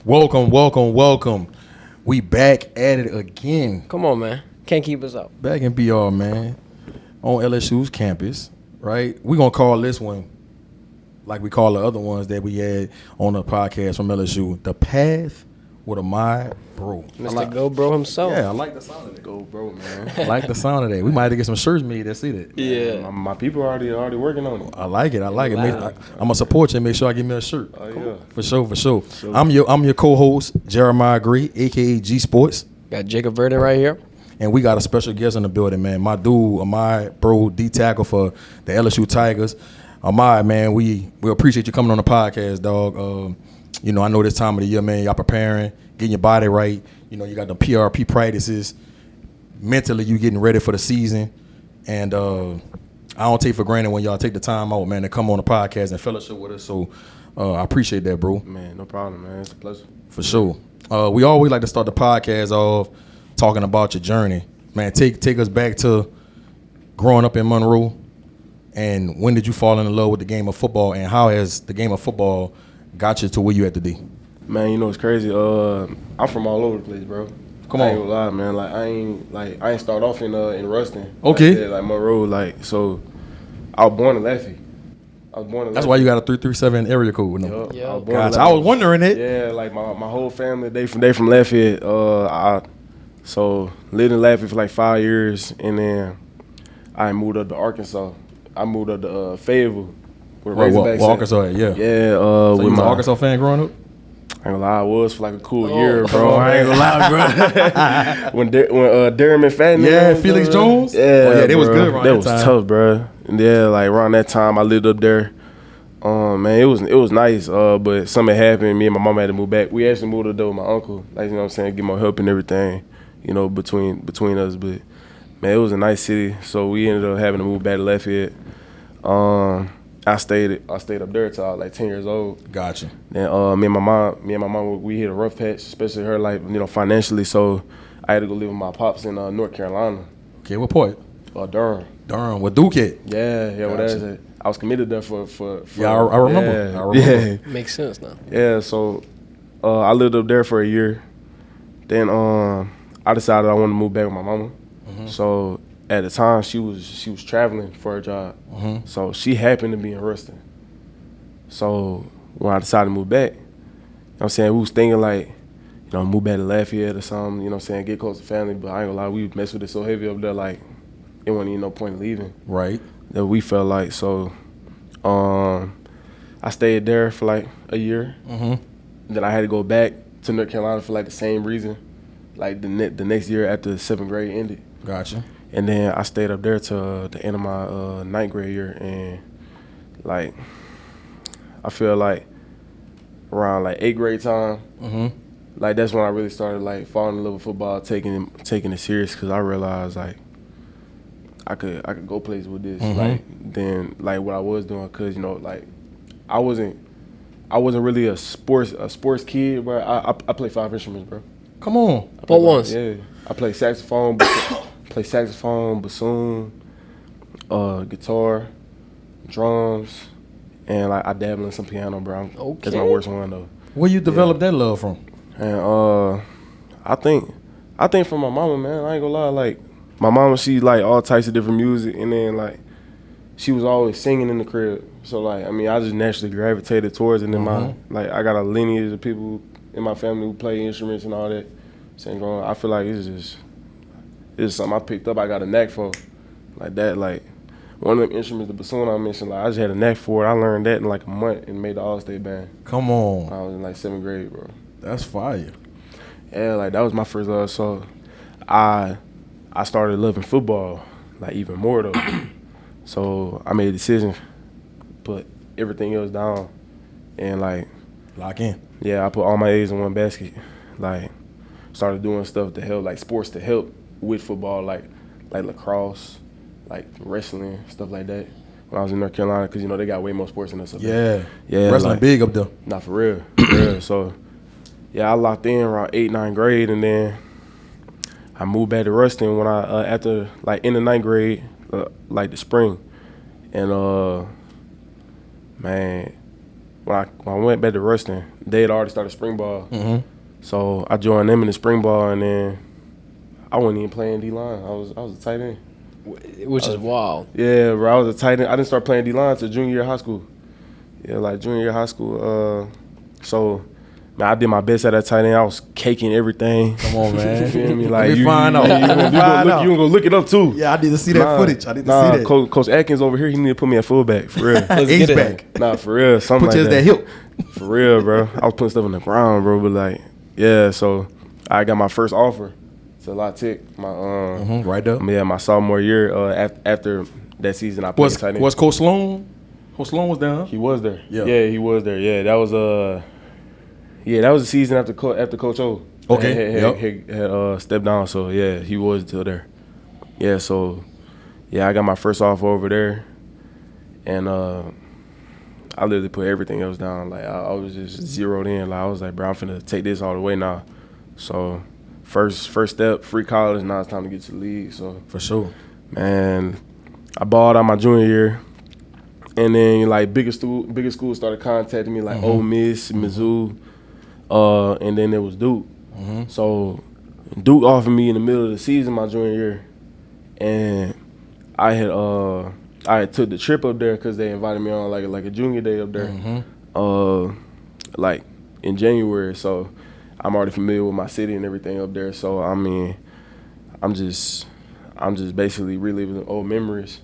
Welcome. We back at it again. Come on, man. Can't keep us up. Back in BR, man. On LSU's campus, right? We're going to call this one, like we call the other ones that we had on the podcast from LSU, The Path with Ahmad Breaux. Mr. Go Bro himself. Yeah, I like the sound of that. Go bro, man. I like the sound of that. We might have to get some shirts made that see that. Yeah. My people are already working on it. I like it. I'm Wow. gonna support you and make sure I get me a shirt. Oh yeah. For sure. I'm your co-host, Jeremiah Gray, aka G-Sportz. Got Jacob Verdon right here. And we got a special guest in the building, man. My dude, Ahmad Breaux, D-tackle for the LSU Tigers. Ahmad, man, we appreciate you coming on the podcast, dog. I know this time of the year, man, y'all preparing, getting your body right. You know, you got the PRP practices. Mentally, you getting ready for the season. And I don't take for granted when y'all take the time out, man, to come on the podcast and fellowship with us. So I appreciate that, bro. Man, no problem, man. It's a pleasure. For sure. We always like to start the podcast off talking about your journey. Man, take us back to growing up in Monroe, and when did you fall in love with the game of football, and how has the game of football got you to where you at today? Man, you know it's crazy. I'm from all over the place, bro. Come I on. ain't gonna lie, man. I ain't start off in Ruston. Okay. Like Monroe, so I was born in Lafayette. That's why you got a 337 area code. No? Yeah. I was born in Gotcha. I was wondering it. Yeah, like my whole family, they from Lafayette. So lived in Lafayette for like 5 years, and then I moved up to Arkansas. I moved up to Fayetteville. With Razorbacks. Arkansas, yeah. Yeah. So with you was an my Arkansas fan growing up? I ain't gonna lie, I was for like a cool Oh, year, bro. I ain't gonna lie, bro. when Durham and Fatton, Yeah, Felix Jones? Yeah, Oh, yeah, they was bro. good around that that was time. tough, bro. And yeah, like around that time, I lived up there. Man, it was nice. But something happened. Me and my mom had to move back. We actually moved up there with my uncle. Like, you know what I'm saying, get more help and everything. You know, between us. But man, it was a nice city. So we ended up having to move back to Lafayette. I stayed up there till I was like 10 years old. Gotcha. Then me and my mom, we hit a rough patch, especially her, like, you know, financially. So I had to go live with my pops in North Carolina. Okay, what part? Durham. Durham, with Duke at? Yeah, what that Gotcha. is it. I was committed there for Yeah, I remember. Yeah, I remember. Makes sense now. yeah. So I lived up there for a year. Then I decided I wanted to move back with my mama. Mm-hmm. So at the time, she was traveling for her job. Mm-hmm. So she happened to be in Ruston. So when I decided to move back, you know what I'm saying, we was thinking like, you know, move back to Lafayette or something, you know what I'm saying, get close to family. But I ain't gonna lie, we messed with it so heavy up there, like, it wasn't even no point in leaving. Right. That we felt like. So I stayed there for like a year. Mm-hmm. Then I had to go back to North Carolina for like the same reason, like the next year after the 7th grade ended. Gotcha. And then I stayed up there till the end of my 9th grade year, and like I feel like around like 8th grade time, Mm-hmm. like that's when I really started like falling in love with football, taking it serious, because I realized like I could go places with this. Mhm. Like then like what I was doing, because you know like I wasn't really a sports kid, bro. I play 5 instruments, bro. Come on. What ones? Yeah, I play saxophone, bassoon, guitar, drums, and like I dabble in some piano, bro. That's my Okay. worst one though. Where you develop that love from? And I think from my mama, man. I ain't gonna lie, like my mama, she like all types of different music, and then like she was always singing in the crib. So like I mean, I just naturally gravitated towards it. And Mm-hmm. I got a lineage of people in my family who play instruments and all that. Sing growing, I feel like it's just something I picked up. I got a knack for, like that. Like one of them instruments, the bassoon I mentioned, like I just had a knack for it. I learned that in like a month and made the All-State band. Come I on. was in like 7th grade, bro. That's fire. Yeah, like that was my first love. So I started loving football like even more though. So I made a decision, put everything else down, and like Lock in. yeah, I put all my eggs in one basket. Like started doing stuff to help, like sports to help with football, like lacrosse, like wrestling, stuff like that. When I was in North Carolina, because you know they got way more sports than us up there. Yeah. Yeah, Wrestling like, big up there. Not for real. For real. So, yeah, I locked in around 8th, 9th grade, and then I moved back to Ruston when I after like in the 9th grade, like the spring, and man, when I went back to Ruston, they had already started spring ball. Mm-hmm. So I joined them in the spring ball, and then I wasn't even playing D-line. I was a tight end. Which is wild. Yeah, bro. I was a tight end. I didn't start playing D-line until junior year of high school. Yeah, like junior year of high school. So, man, I did my best at that tight end. I was caking everything. Come on, man. You feel me? Let Like, me you find out. gonna go look it up, too. Yeah, I need to see that footage. I need to see that. Coach Atkins over here, he need to put me at fullback, for real. H-back. Nah, for real. Something Put you like as that hip. For real, bro. I was putting stuff on the ground, bro. But, like, yeah, so I got my first offer to La Tech. Right there. Yeah, my sophomore year. After that season, I played tight end. Was Coach Sloan? Coach Sloan was down. He was there. Yeah. He was there. Yeah, that was the season after Coach O. Okay. Had stepped down. So yeah, he was still there. Yeah. So yeah, I got my first offer over there, and I literally put everything else down. Like I was just zeroed in. Like I was like, bro, I'm finna take this all the way now. So first step, free college. Now it's time to get to the league. So For sure. man, I balled out my junior year. And then like bigger schools started contacting me, like Ole Miss, Mizzou, and then there was Duke. So Duke offered me in the middle of the season my junior year, and I had took the trip up there because they invited me on like a junior day up there, like in January. So I'm already familiar with my city and everything up there. So I mean, I'm just basically reliving old memories,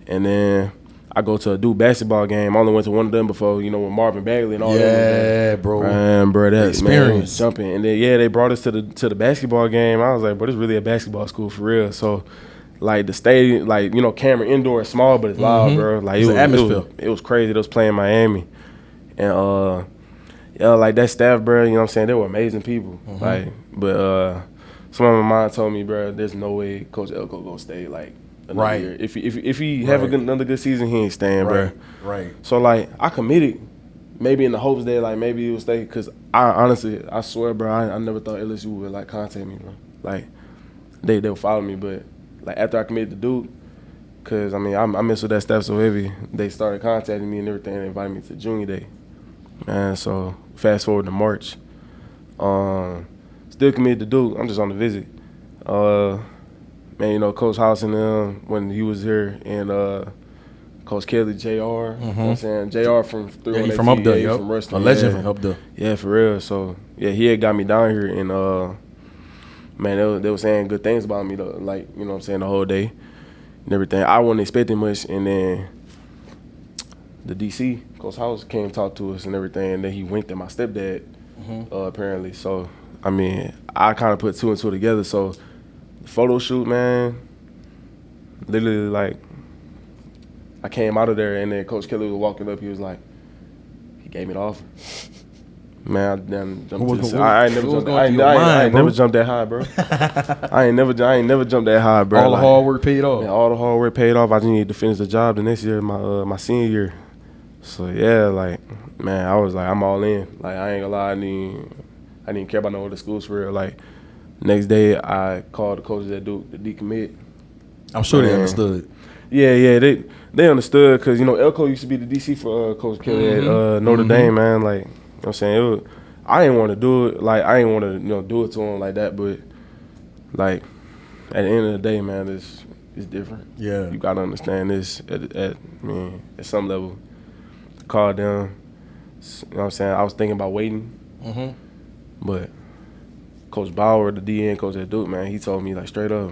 and then I go to a Duke basketball game. I only went to one of them before, with Marvin Bagley and all that. Yeah, bro. Man, bro, that experience. Man, jumping. And then they brought us to the basketball game. I was like, bro, this is really a basketball school for real. So, like the stadium, like Cameron Indoor is small, but it's loud, bro. Like It's an atmosphere. It was crazy. They was playing Miami, and like that staff, bro. You know what I'm saying? They were amazing people. But some of my mom told me, bro, there's no way Coach Elko gonna stay like. Right. Year. If he have another good season, he ain't staying, bro. Right. So like I committed, maybe in the hopes that like maybe he would stay. Cause I swear, bro, I never thought LSU would like contact me, bro. Like they'll follow me, but like after I committed to Duke, cause I mean I mess with that staff so heavy. They started contacting me and everything. They invited me to junior day, man. So fast forward to March, still committed to Duke. I'm just on the visit. Man, Coach House and them when he was here, and Coach Kelly, JR. You know what I'm saying? JR from 318. He from up there, from Ruston. A legend from up there. Yeah, for real. So yeah, he had got me down here, and man, they were saying good things about me though. Like what I'm saying, the whole day and everything. I wasn't expecting much, and then the DC Coach House came talk to us and everything, and then he winked at my stepdad apparently. So I mean, I kind of put two and two together. So. The photo shoot, man, literally, like, I came out of there, and then Coach Kelly was walking up. He was like, he gave me the offer. Man, I then jumped to the side. I ain't never jumped that high, bro. I ain't never jumped that high, bro. All the hard work paid off. Man, all the hard work paid off. I just needed to finish the job the next year, my senior year. So, yeah, like, man, I was like, I'm all in. Like, I ain't gonna lie, I didn't care about no other schools for real. Like, next day, I called the coaches at Duke to decommit. I'm sure they understood. Yeah, they understood because, Elko used to be the DC for Coach Kelly at Notre Dame, man. Like, you know what I'm saying? I didn't want to do it. Like, I didn't want to, do it to him like that. But, like, at the end of the day, man, it's different. Yeah. You got to understand this at some level. Called them. You know what I'm saying? I was thinking about waiting. But Coach Bauer, the DN coach at Duke, man, he told me, like, straight up,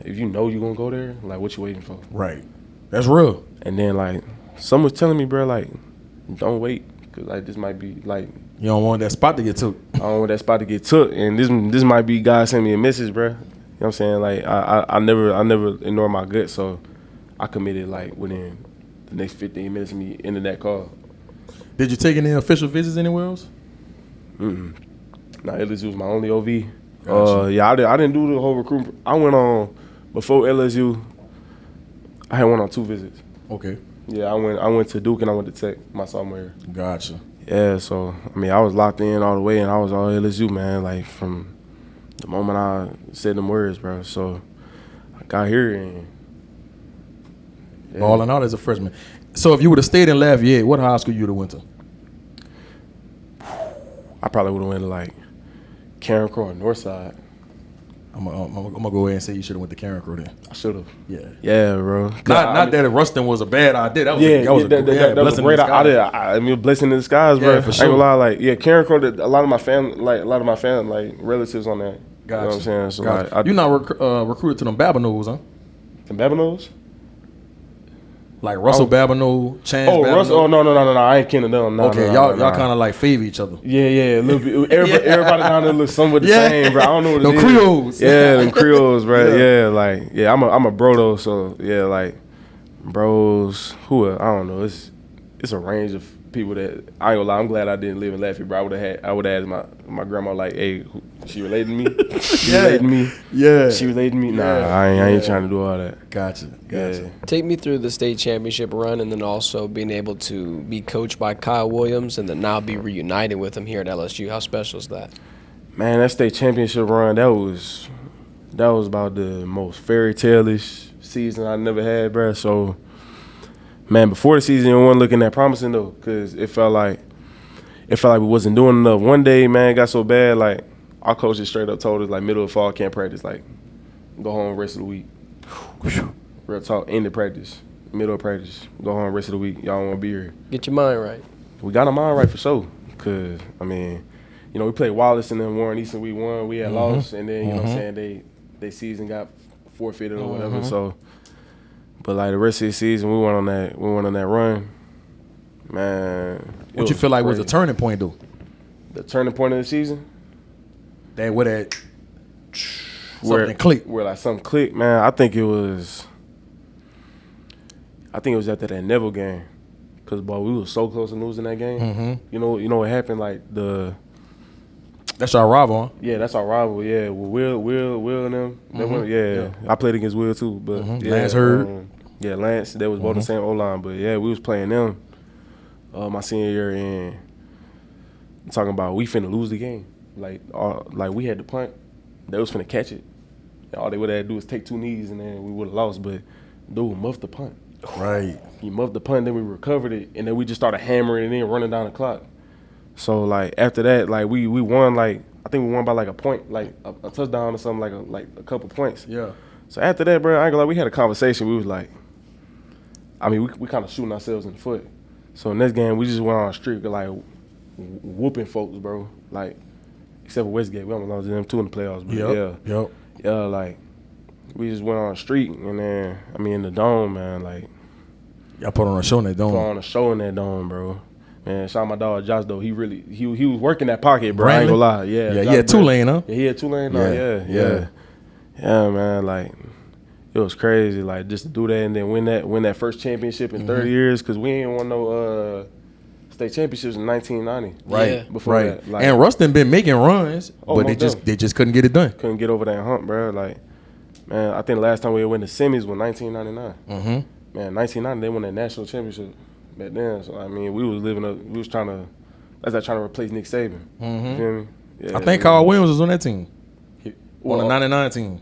if you know you're going to go there, like, what you waiting for? Right. That's real. And then, like, someone was telling me, bro, like, don't wait, because, like, this might be, like. You don't want that spot to get took. I don't want that spot to get took. And this might be God sending me a message, bro. You know what I'm saying? Like, I never ignore my gut, so I committed, like, within the next 15 minutes of me ending that call. Did you take any official visits anywhere else? Nah, LSU was my only OV. Gotcha. Yeah, I didn't do the whole recruitment. I went on before LSU. I had went on 2 visits. Okay. Yeah, I went to Duke and I went to Tech my sophomore year. Gotcha. Yeah, so I mean I was locked in all the way, and I was all LSU, man. Like from the moment I said them words, bro. So I got here and balling out as a freshman. So if you would have stayed in Lafayette, what high school you would have went to? I probably would have went to like Karen Crow or Northside. I'm gonna go ahead and say you should have went to Karen Crow then. I should have. Yeah. Yeah, bro. Not that Ruston was a bad idea. That was that was a great idea. I mean, a blessing in disguise, bro. Yeah, for sure. I ain't gonna lie, like, Karen Crow, a lot of my family, like relatives on that. Gotcha. You know what I'm saying? So Gotcha. like, You not recruited to them Babineaus, huh? the Babineaus? Like Russell Babineau, Chance Babineau. Russell. Oh, no. I ain't kin of them. No, Okay, no, y'all kind of like favor each other. Yeah, a little bit. Everybody down there looks somewhat the same, bro. I don't know what it them is. Creoles. Yeah, them Creoles, bro. Yeah. Yeah, I'm a bro though, so yeah, like bros. Who else? I don't know. It's a range of people that I ain't gonna lie. I'm glad I didn't live in Lafayette, bro. I would have asked my grandma like, hey, she related to me? She related to me? Yeah. She related to me? Nah, I ain't trying to do all that. Gotcha. Yeah. Take me through the state championship run and then also being able to be coached by Kyle Williams and then now be reunited with him here at LSU. How special is that? Man, that state championship run, that was about the most fairy tale-ish season I never had, bro. So, man, before the season, it wasn't looking that promising though, because it felt like we wasn't doing enough. One day, man, it got so bad, like our coaches straight up told us, like, middle of fall can't practice, like, go home rest of the week. Real talk, end of practice, middle of practice, go home rest of the week. Y'all don't want to be here. Get your mind right. We got our mind right for sure, because I mean, you know, we played Wallace and then Warren Easton. We won, we had lost, and then you know what I'm saying, they season got forfeited or whatever. So, but like the rest of the season, we went on that run. Man, What you feel like was the turning point though? The turning point of the season? Where something clicked. Where like something clicked, man. I think it was after that Neville game, cause boy, we was so close to losing that game. You know what happened? Like That's our rival, huh? Yeah, that's our rival. Yeah, Will and them. They went, I played against Will too, but Lance Hurd. Lance. They was both the same O-line, but yeah, we was playing them my senior year, and talking about we finna lose the game. Like we had the punt, they was finna catch it. And all they would have to do was take two knees, and then we would have lost. But dude muffed the punt. Right. He muffed the punt, then we recovered it, and then we just started hammering it in, running down the clock. So like after that, like we won, like I think we won by like a point, like a touchdown or something, like a couple points. Yeah. So after that, bro, I ain't gonna lie, we had a conversation. We was like, I mean, we kind of shooting ourselves in the foot. So in this game, we just went on a streak of like whooping folks, bro. Like except for Westgate, we almost lost to them too in the playoffs. But yeah, like we just went on a streak, and then I mean in the dome, man, like y'all put on a show in that dome. Put on a show in that dome, bro. Man, shout out my dog Josh though. He was working that pocket, bro. I ain't gonna lie. Yeah, he had Tulane, huh? Yeah, he had Tulane. Yeah, man. Like it was crazy, like just to do that and then win that first championship in 30 years, because we ain't won no state championships in 1990. Right. Yeah. Before that, like, and Ruston been making runs, but they just couldn't get it done. Couldn't get over that hump, bro. Like, man, I think the last time we went to semis was 1999. Man, 1990 they won that national championship back then. So I mean, we was trying to replace Nick Saban. You feel me? Yeah, I think Kyle Williams was on that team. On the 99 team.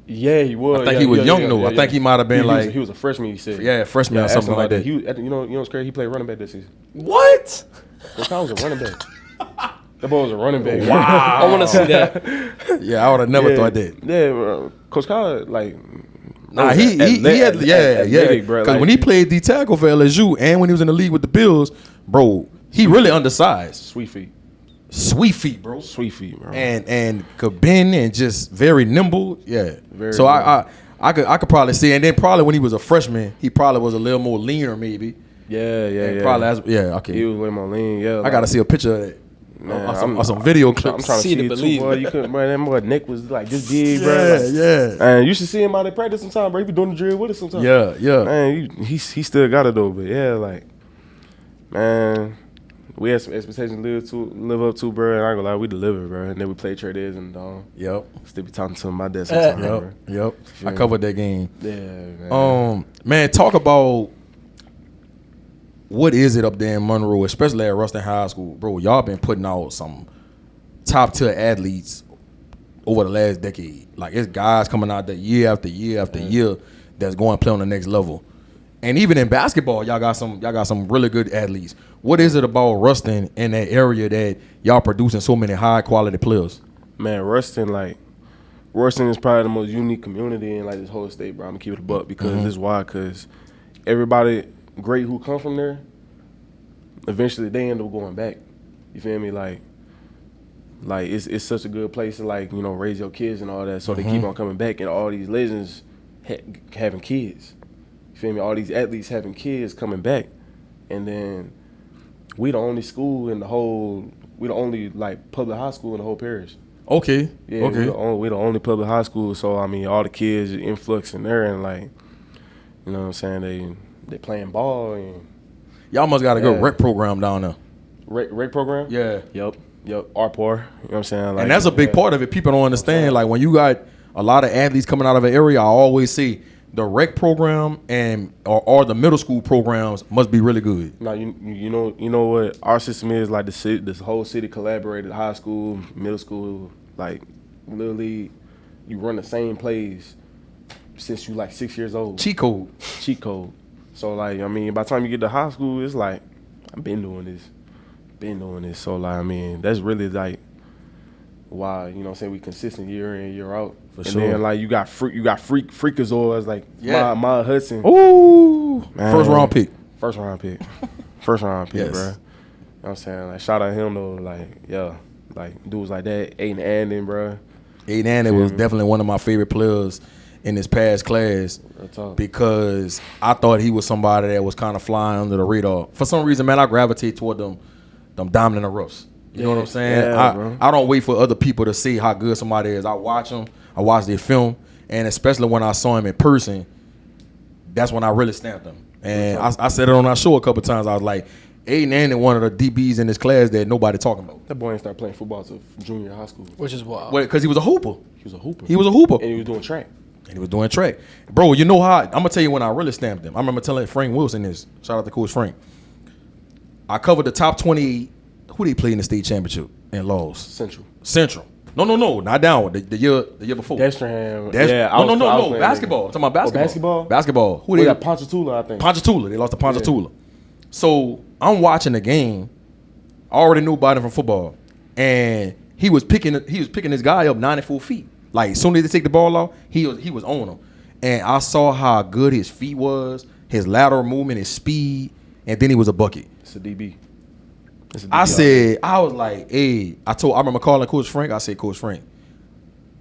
Yeah, he was. I think he was young though. I think he might have been he was a freshman. He said, yeah, freshman or something like that. You know what's crazy? He played running back this season. What? Kyle was a running back. That boy was a running back. Wow. I want to see that. Yeah, I would have never thought that. Yeah, Coach Kyle, like, nah, he had bro. Because when he played D tackle for LSU and when he was in the league with the Bills, bro, he really undersized. Sweet feet, bro. Sweet feet, bro. And could bend and just very nimble. Yeah. Very so nimble. I could probably see, and then probably when he was a freshman, he probably was a little more leaner maybe. Yeah. Probably okay. He was way more lean. Yeah, I gotta see a picture of that. Man, on some video clips. I'm trying to see to it believe. too, boy. You couldn't, man. That boy neck was like this big, bro. Like, Yeah. And you should see him out at practice sometime, bro. He be doing the drill with us sometimes. Yeah. Man, he still got it though, but yeah, like, man, we had some expectations to live up to, bro. And I ain't gonna lie, we delivered, bro. And then we played Trey Days and Yep. still be talking to him about that sometimes, bro. Yep. I covered that game. Yeah, man. Man, talk about what is it up there in Monroe, especially at Ruston High School, bro. Y'all been putting out some top tier athletes over the last decade. Like it's guys coming out there year after year after year that's going to play on the next level. And even in basketball, y'all got some really good athletes. What is it about Ruston in that area that y'all producing so many high quality players? Man, Ruston is probably the most unique community in like this whole state, bro. I'm gonna keep it a buck because this is why. Because everybody great who come from there, eventually they end up going back. You feel me? Like it's such a good place to like raise your kids and all that. So they keep on coming back, and all these legends having kids. You feel me? All these athletes having kids coming back, and then we the only school in the whole. We the only like public high school in the whole parish. Okay. Yeah, okay. we the only public high school. So I mean, all the kids are influxing there, and like, you know what I'm saying? They playing ball, and Y'all must got a good rec program down there. Rec program? Yeah. Yep. RPOR. You know what I'm saying? Like, And that's a big part of it. People don't understand. Like when you got a lot of athletes coming out of an area, I always say the rec program or the middle school programs must be really good. Now you know what our system is like. This whole city collaborated, high school, middle school, like literally, you run the same plays since you like 6 years old. Cheat code. So like I mean, by the time you get to high school, it's like I've been doing this. So like I mean, that's really like why what I'm saying we consistent year in year out. For and sure. then like you got freakazoids like Ma Hudson. Ooh. Man. First round pick. First round pick, Yes. bro. You know what I'm saying? Like shout out him though, like dudes like that, Aiden Anden, bro. Aiden Anden was definitely one of my favorite players in this past class Real talk. because I thought he was somebody that was kind of flying under the radar. For some reason, man, I gravitate toward them diamond in the roughs. You know what I'm saying? Yeah, bro. I don't wait for other people to see how good somebody is. I watch them. I watch their film. And especially when I saw him in person, that's when I really stamped him. And I said it on our show a couple times. I was like, Aiden Anden, one of the DBs in this class that nobody talking about. That boy ain't start playing football till junior high school. Which is wild. Well, because he was a hooper. He was a hooper. And And he was doing track. he was doing track. Bro, you know how, I'm going to tell you when I really stamped him. I remember telling Frank Wilson this. Shout out to Coach Frank. I covered the top 20. Who they played in the state championship and lost? Central. No, not down. The year before. Destringham. No. Basketball. I'm talking about basketball. basketball? Basketball. Who We they got Ponchatoula, I think. Ponchatoula. They lost to Ponchatoula. So I'm watching the game. I already knew about him from football. And he was picking this guy up 94 feet. Like as soon as they take the ball off, he was on him. And I saw how good his feet was, his lateral movement, his speed, and then he was a bucket. It's a DB. I was like, hey, I remember calling Coach Frank. I said, Coach Frank,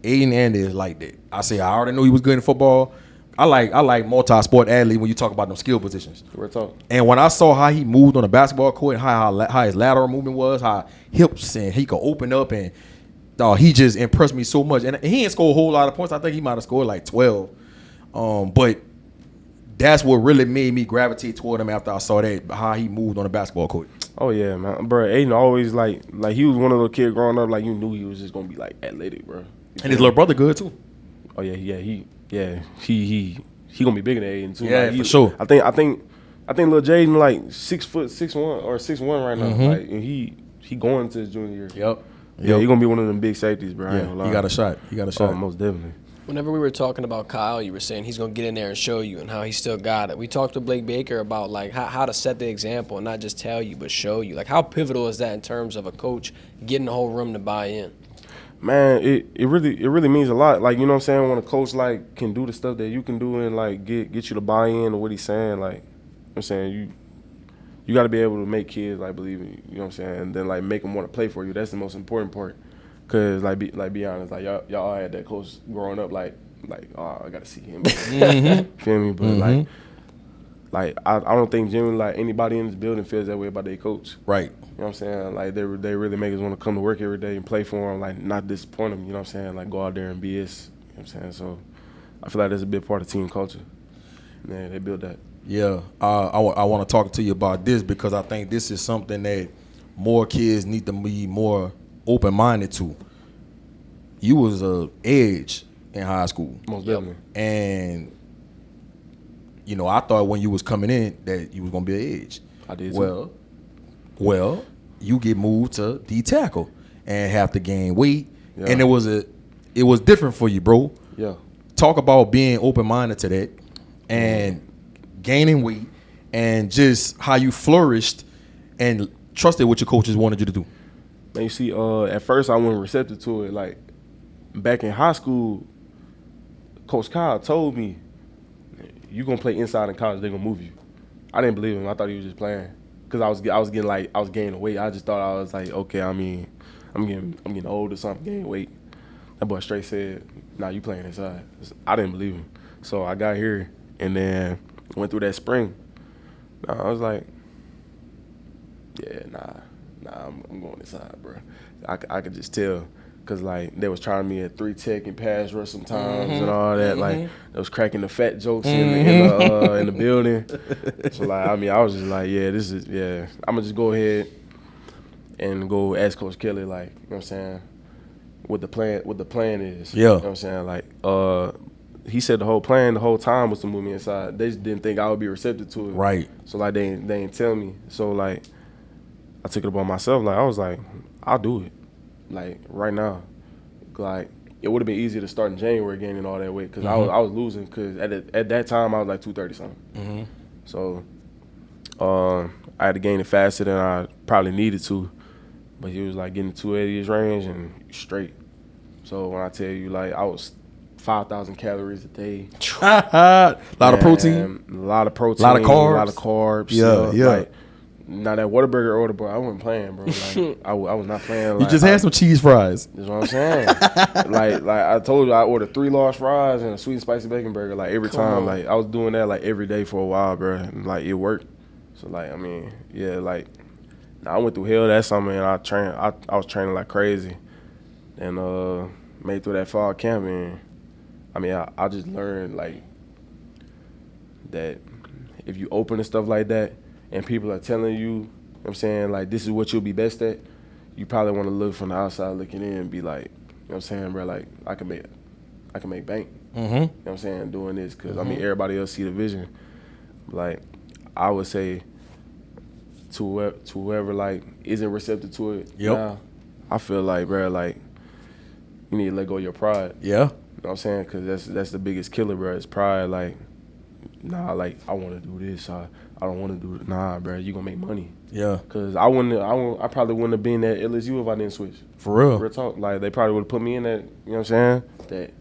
Aiden Anden is like that. I said, I already knew he was good in football. I like multi-sport athlete when you talk about them skill positions. Real talk. And when I saw how he moved on the basketball court, and how his lateral movement was, how hips and he could open up, and he just impressed me so much. And he didn't score a whole lot of points. I think he might have scored like 12. But that's what really made me gravitate toward him after I saw that, how he moved on the basketball court. Oh yeah, man, bro. Aiden always like he was one of those kids growing up. Like you knew he was just gonna be like athletic, bro. And his little brother good too. Oh yeah, he gonna be bigger than Aiden too. Yeah, like, for sure. I think little Jaden like 6'1" or 6'1" right now. Like and he going to his junior year. Yep. Yeah, he gonna be one of them big safeties, bro. Yeah, he got a shot. Oh, most definitely. Whenever we were talking about Kyle, you were saying he's going to get in there and show you and how he still got it. We talked to Blake Baker about like how to set the example and not just tell you but show you. Like how pivotal is that in terms of a coach getting the whole room to buy in? Man, it really means a lot. Like, you know what I'm saying, when a coach like can do the stuff that you can do and like get you to buy in to what he's saying, like, you know what I'm saying, you got to be able to make kids like believe in you, you know what I'm saying, and then like make them want to play for you. That's the most important part. Cause be honest, like y'all all had that coach growing up, like oh, I gotta see him. Feel me? But like I don't think generally like anybody in this building feels that way about their coach. Right. You know what I'm saying? Like they really make us want to come to work every day and play for them, like not disappoint them. You know what I'm saying? Like go out there and BS. You know what I'm saying? So I feel like that's a big part of team culture. Man, they build that. Yeah, I want to talk to you about this because I think this is something that more kids need to be more open-minded to. You was a edge in high school. Most definitely. And, I thought when you was coming in that you was going to be an edge. I did too. Well, you get moved to D tackle and have to gain weight. Yeah. And it was different for you, bro. Yeah. Talk about being open-minded to that and gaining weight and just how you flourished and trusted what your coaches wanted you to do? Man, you see, at first I wasn't receptive to it. Like, back in high school, Coach Kyle told me, you going to play inside in college, they're going to move you. I didn't believe him. I thought he was just playing. Because I was gaining weight. I just thought I was like, okay, I mean, I'm getting old or something, gaining weight. That boy straight said, nah, you playing inside. I didn't believe him. So I got here and then went through that spring. I was like, yeah, nah, I'm going inside, bro. I could just tell. Because, like, they was trying me at 3 tech and pass rush sometimes and all that. Like, they was cracking the fat jokes in the building. So, like, I mean, I was just like, I'm going to just go ahead and go ask Coach Kelly, like, you know what I'm saying, what the plan is. Yeah. You know what I'm saying? Like, he said the whole plan the whole time was to move me inside. They just didn't think I would be receptive to it. Right. So, like, they didn't tell me. So, like, I took it upon myself. Like, I was like, I'll do it. Like, right now. Like, it would have been easier to start in January gaining all that weight because I was losing because at that time I was like 230-something. So I had to gain it faster than I probably needed to. But he was like getting 280-ish range and straight. So when I tell you, like, I was 5,000 calories a day. A lot of protein. A lot of protein. A lot of carbs. A lot of carbs. Yeah. Like, now that Whataburger order, bro, I wasn't playing, bro. Like, I was not playing. Like, You just had some cheese fries. That's what I'm saying. like I told you, I ordered 3 large fries and a sweet and spicy bacon burger. Like every time, like I was doing that like every day for a while, bro. And like it worked. So like I mean, yeah, like I went through hell that summer and I was training like crazy, and made through that fall camp. And I mean, I just learned like that if you open and stuff like that. And people are telling you, you know what I'm saying, like, this is what you'll be best at, you probably want to look from the outside looking in and be like, you know what I'm saying, bro, like, I can make bank. You know what I'm saying, doing this. Because, I mean, everybody else see the vision. Like, I would say to whoever, like, isn't receptive to it now, I feel like, bro, like, you need to let go of your pride. Yeah. You know what I'm saying? Because that's the biggest killer, bro, is pride. Like, nah, like, I want to do this. I don't want to do it. Nah, bro, you gonna make money. Yeah. Cause I probably wouldn't have been at LSU if I didn't switch. For real. Real talk. Like they probably would have put me in that. You know what I'm saying?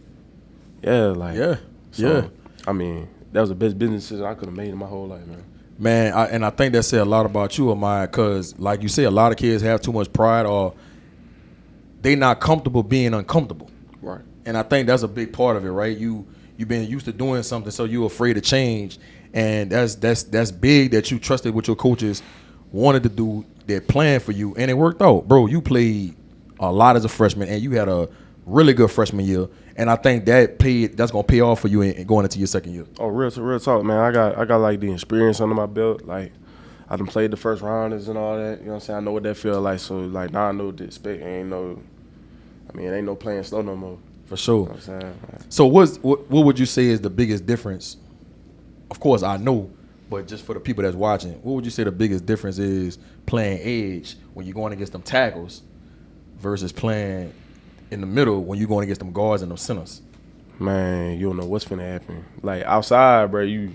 So, I mean, that was the best business decision I could have made in my whole life, man. Man, I think that said a lot about you, Ahmad, because like you say, a lot of kids have too much pride or they not comfortable being uncomfortable. Right. And I think that's a big part of it, right? You've been used to doing something, so you're afraid to change. And that's big that you trusted what your coaches wanted to do, that planned for you, and it worked out. Bro, you played a lot as a freshman, and you had a really good freshman year. And I think that's going to pay off for you in going into your second year. Oh, real talk, man. I got like the experience under my belt. Like, I done played the first rounders and all that. You know what I'm saying? I know what that feel like. So, like, now I know what to expect. It ain't no playing slow no more. For sure. You know what I'm saying? So what would you say is the biggest difference? Of course, I know, but just for the people that's watching, what would you say the biggest difference is playing edge when you're going against them tackles versus playing in the middle when you're going against them guards and them centers? Man, you don't know what's finna happen. Like, outside, bro, you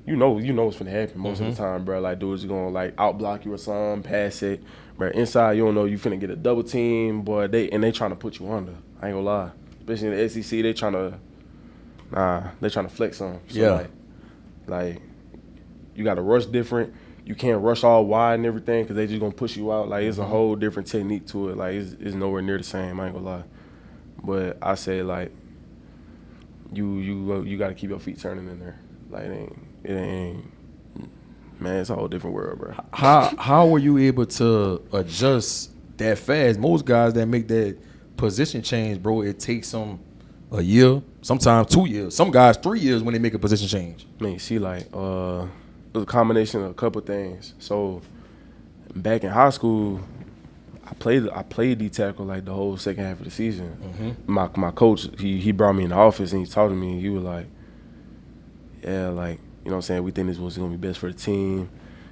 know what's finna happen most of the time, bro. Like, dudes are gonna like out block you or something, pass it. Bro, inside you don't know you finna get a double team, boy. They trying to put you under. I ain't gonna lie. Especially in the SEC, they trying to flex on. So yeah. Like you got to rush different. You can't rush all wide and everything because they just gonna push you out. Like it's a whole different technique to it. Like it's nowhere near the same. I ain't gonna lie. But I say like you got to keep your feet turning in there. Like it ain't. Man, it's a whole different world, bro. How were you able to adjust that fast? Most guys that make that position change, bro, it takes them a year, sometimes 2 years. Some guys 3 years when they make a position change. Man, you see, like, it was a combination of a couple things. So, back in high school, I played D tackle like the whole second half of the season. My coach, he brought me in the office and he talked to me. And he was like, yeah, like, you know what I'm saying, we think this was going to be best for the team. You know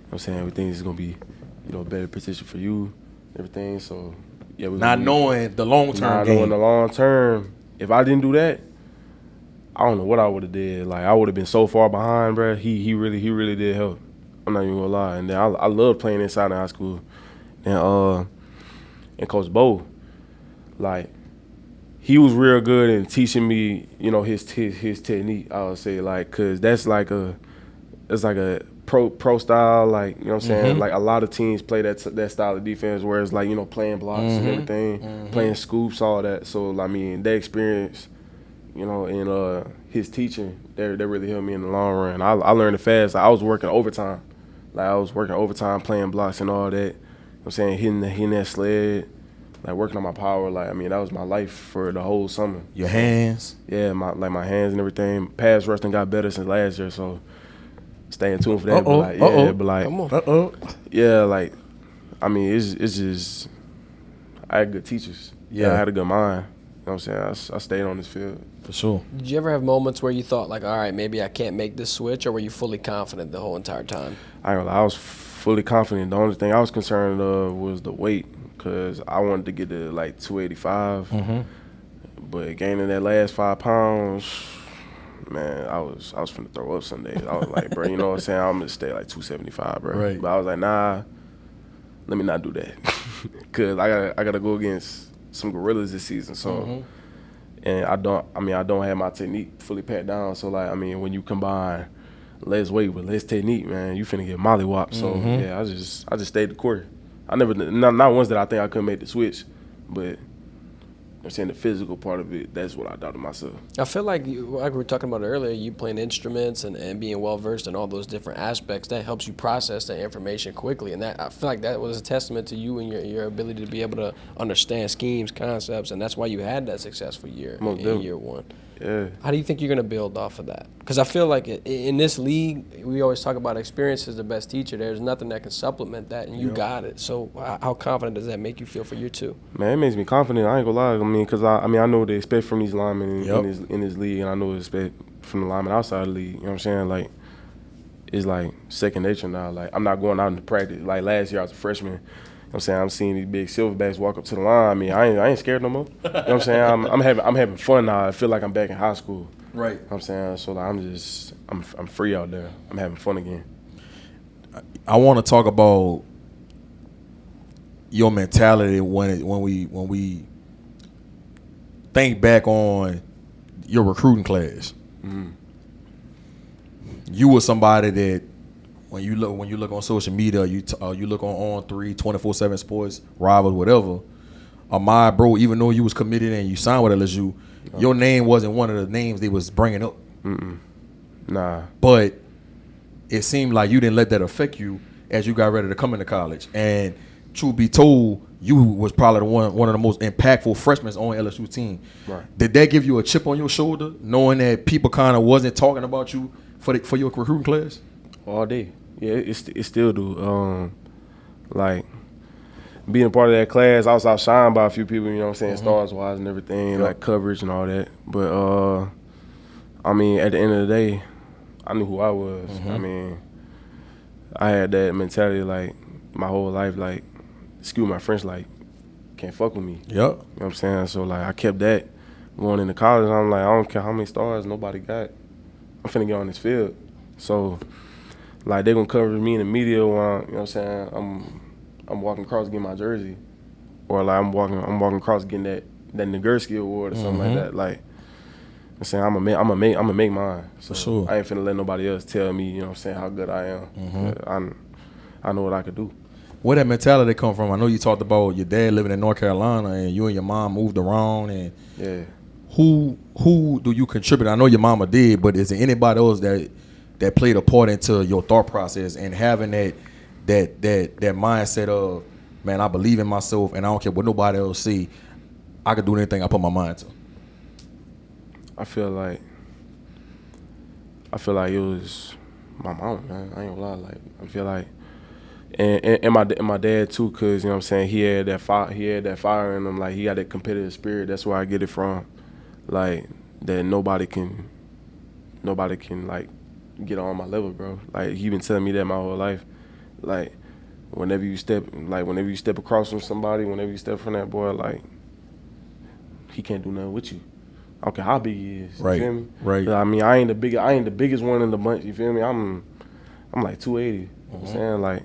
what I'm saying, we think this is going to be, you know, a better position for you, everything. So, yeah. Not knowing the long-term game. Not knowing the long term. If I didn't do that, I don't know what I would have did. Like I would have been so far behind, bro. He really did help. I'm not even gonna lie. And then I loved playing inside in high school. And Coach Bo, like he was real good in teaching me, you know, his technique. I would say, like, cause that's like a pro style, like, you know what I'm saying. Like a lot of teams play that style of defense, where it's like, you know, playing blocks and everything, playing scoops, all that. So I mean, that experience, you know, and his teaching, that really helped me in the long run. I learned it fast. Like, I was working overtime, playing blocks and all that. You know what I'm saying, hitting that sled, like working on my power. Like, I mean, that was my life for the whole summer. Your hands. Yeah, my hands and everything. Pass rushing got better since last year, so staying tuned for that. Come on. Yeah, like, I mean, it's just I had good teachers. Yeah, I had a good mind. You know what I'm saying? I stayed on this field. For sure. Did you ever have moments where you thought, like, all right, maybe I can't make this switch, or were you fully confident the whole entire time? I ain't gonna lie, I was fully confident. The only thing I was concerned of was the weight, because I wanted to get to like 285. But gaining that last 5 pounds, man, I was finna throw up some days. I was like, bro, you know what I'm saying? I'm gonna stay like 275, bro. Right. But I was like, nah, let me not do that, cause I gotta go against some gorillas this season. So, and I don't have my technique fully packed down. So like, I mean, when you combine less weight with less technique, man, you finna get mollywopped. So yeah, I just stayed the course. I never, not once that I think I couldn't make the switch, but I'm saying the physical part of it, that's what I thought to myself. I feel like we were talking about earlier, you playing instruments and being well-versed in all those different aspects, that helps you process that information quickly. And that I feel like that was a testament to you and your ability to be able to understand schemes, concepts, and that's why you had that successful year in year one. Yeah. How do you think you're going to build off of that? Because I feel like in this league, we always talk about experience is the best teacher. There's nothing that can supplement that, and you got it. So how confident does that make you feel for year two? Man, it makes me confident. I ain't gonna lie. I mean, because I know what they expect from these linemen in this league, and I know what they expect from the linemen outside the league. You know what I'm saying? Like, it's like second nature now. Like, I'm not going out into practice. Like, last year I was a freshman. You know what I'm saying? I'm seeing these big silverbacks walk up to the line. I mean, I ain't scared no more. You know what I'm saying? I'm having fun now. I feel like I'm back in high school. Right. You know what I'm saying? So like, I'm free out there. I'm having fun again. I want to talk about your mentality when we think back on your recruiting class. You were somebody that when you look on social media, you look on 3, 24/7 Sports, Rivals, whatever. Ahmad Breaux, even though you was committed and you signed with LSU, your name wasn't one of the names they was bringing up. Nah. But it seemed like you didn't let that affect you as you got ready to come into college. And truth be told, you was probably one of the most impactful freshmen on LSU team. Right. Did that give you a chip on your shoulder, knowing that people kind of wasn't talking about you for your recruiting class? All day. Yeah, it still do. Like, being a part of that class, I was outshined by a few people, you know what I'm saying, stars-wise and everything, like coverage and all that. But, I mean, at the end of the day, I knew who I was. I mean, I had that mentality, like, my whole life, like, excuse my French, like, can't fuck with me. Yep. You know what I'm saying? So, like, I kept that going into college. I'm like, I don't care how many stars nobody got. I'm finna get on this field. So, like, they gonna cover me in the media while, you know what I'm saying, I'm walking across getting my jersey. Or, like, I'm walking across getting that Nagurski award or something like that. Like, I'm saying I'm gonna make mine. So, for sure. I ain't finna let nobody else tell me, you know what I'm saying, how good I am. I know what I could do. Where that mentality come from? I know you talked about your dad living in North Carolina and you and your mom moved around. And Yeah. who do you contribute? I know your mama did, but is there anybody else that played a part into your thought process and having that mindset of, man, I believe in myself and I don't care what nobody else see. I can do anything I put my mind to. I feel like it was my mom, man. I ain't gonna lie. Like, I feel like, and my dad too, cause you know what I'm saying, he had that fire in him. Like, he got that competitive spirit. That's where I get it from. Like, that nobody can like get on my level, bro. Like, he been telling me that my whole life. Like, whenever you step across from somebody, whenever you step from that boy, like, he can't do nothing with you. I don't care how big he is. You Right. feel me? Right. I mean, I ain't the biggest one in the bunch. You feel me? I'm like 280. You know what I'm saying? Like,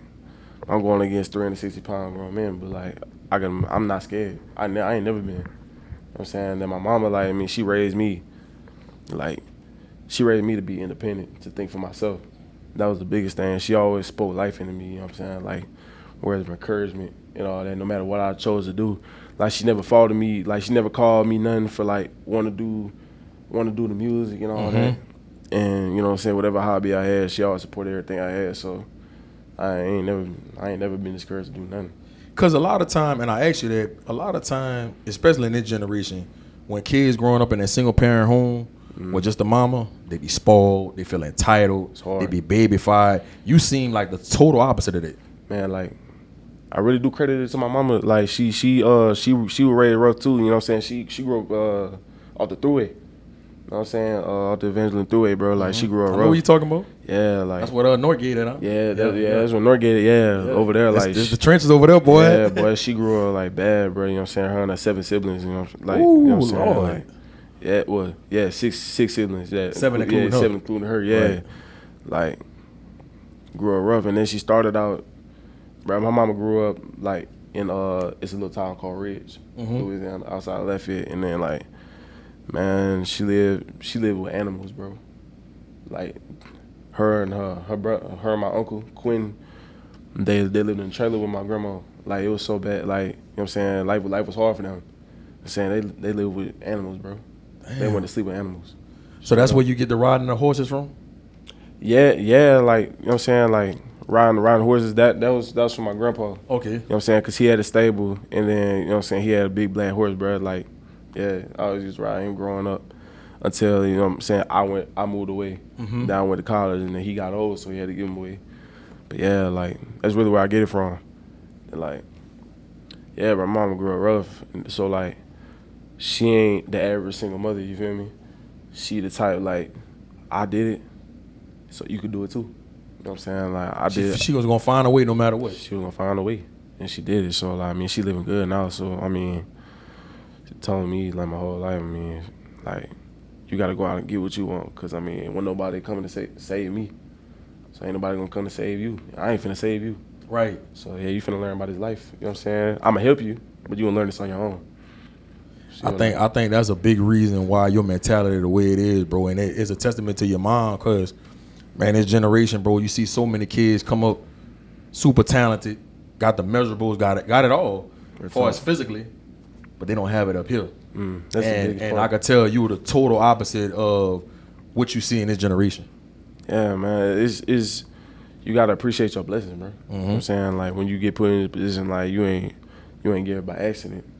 I'm going against 360-pound grown men, but like I'm not scared. I ain't never been. You know what I'm saying? Then my mama, like, I mean, she raised me to be independent, to think for myself. That was the biggest thing. She always spoke life into me, you know what I'm saying? Like, words of encouragement and all that, no matter what I chose to do. Like, she never faulted me. Like, she never called me nothing for, like, want to do the music and all that. And, you know what I'm saying, whatever hobby I had, she always supported everything I had. So I ain't never been discouraged to do nothing. Because a lot of time, and I ask you that, a lot of time, especially in this generation, when kids growing up in a single-parent home with just a mama, they be spoiled, they feel entitled, they be babyfied. You seem like the total opposite of that. Man, like, I really do credit it to my mama. Like, she was raised rough too. You know what I'm saying? She grew up off the thruway. You know what I'm saying? Off the Evangeline thruway, bro. Like, she grew up rough. I know what you talking about. Yeah, like, that's what Northgate at, huh? Yeah, that's what Northgate. Yeah, over there. Like, there's the trenches over there, boy. Yeah, boy. She grew up like bad, bro. You know what I'm saying? Her and her 7 siblings. You know, like, ooh, you know what I'm saying? Lord. Like, yeah, well, yeah, six siblings. Yeah, 7 including her. 7 including her. Yeah, Right. Like, grew up rough, and then she started out. Bro, my mama grew up like in it's a little town called Ridge, Louisiana, outside of Lafayette, and then like, man, she lived with animals, bro. Like, her and her brother, her and my uncle Quinn, they lived in a trailer with my grandma. Like, it was so bad. Like, you know what I'm saying? Life was hard for them. I'm saying they live with animals, bro. Damn. They went to sleep with animals. So that's where you get the riding the horses from? Yeah, like, you know what I'm saying? Like, riding horses, that was from my grandpa. Okay. You know what I'm saying? Because he had a stable, and then, you know what I'm saying, he had a big black horse, bro. Like, yeah, I was just riding him growing up until, you know what I'm saying, I moved away. Then I went to college, and then he got old, so he had to give him away. But yeah, like, that's really where I get it from. And like, yeah, my mama grew up rough, so like, she ain't the average single mother, you feel me? She the type, like, I did it, so you could do it too. You know what I'm saying? Like, I did. She was gonna find a way no matter what. She was gonna find a way, and she did it. So like, I mean, she living good now. So I mean, she told me like my whole life. I mean, like, you gotta go out and get what you want, cause I mean, when nobody coming to save me, so ain't nobody gonna come to save you. I ain't finna save you. Right. So yeah, you finna learn about his life. You know what I'm saying? I'ma help you, but you gonna learn this on your own. I think that's a big reason why your mentality the way it is, bro, and it's a testament to your mom, cause man, this generation, bro, you see so many kids come up super talented, got the measurables, got it all, as far as physically, but they don't have it up here. That's and I could tell you were the total opposite of what you see in this generation. Yeah, man, it's you gotta appreciate your blessings, bro. You know what I'm saying? Like, when you get put in this position, like, you ain't get it by accident. You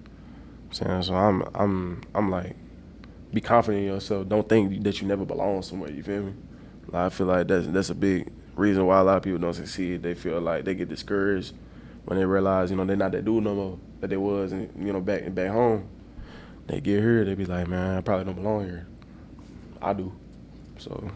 know what I'm saying? So I'm like, be confident in yourself. Don't think that you never belong somewhere. You feel me? Like, I feel like that's a big reason why a lot of people don't succeed. They feel like they get discouraged when they realize, you know, they're not that dude no more that they was, and you know, back home. They get here, they be like, man, I probably don't belong here. I do. So,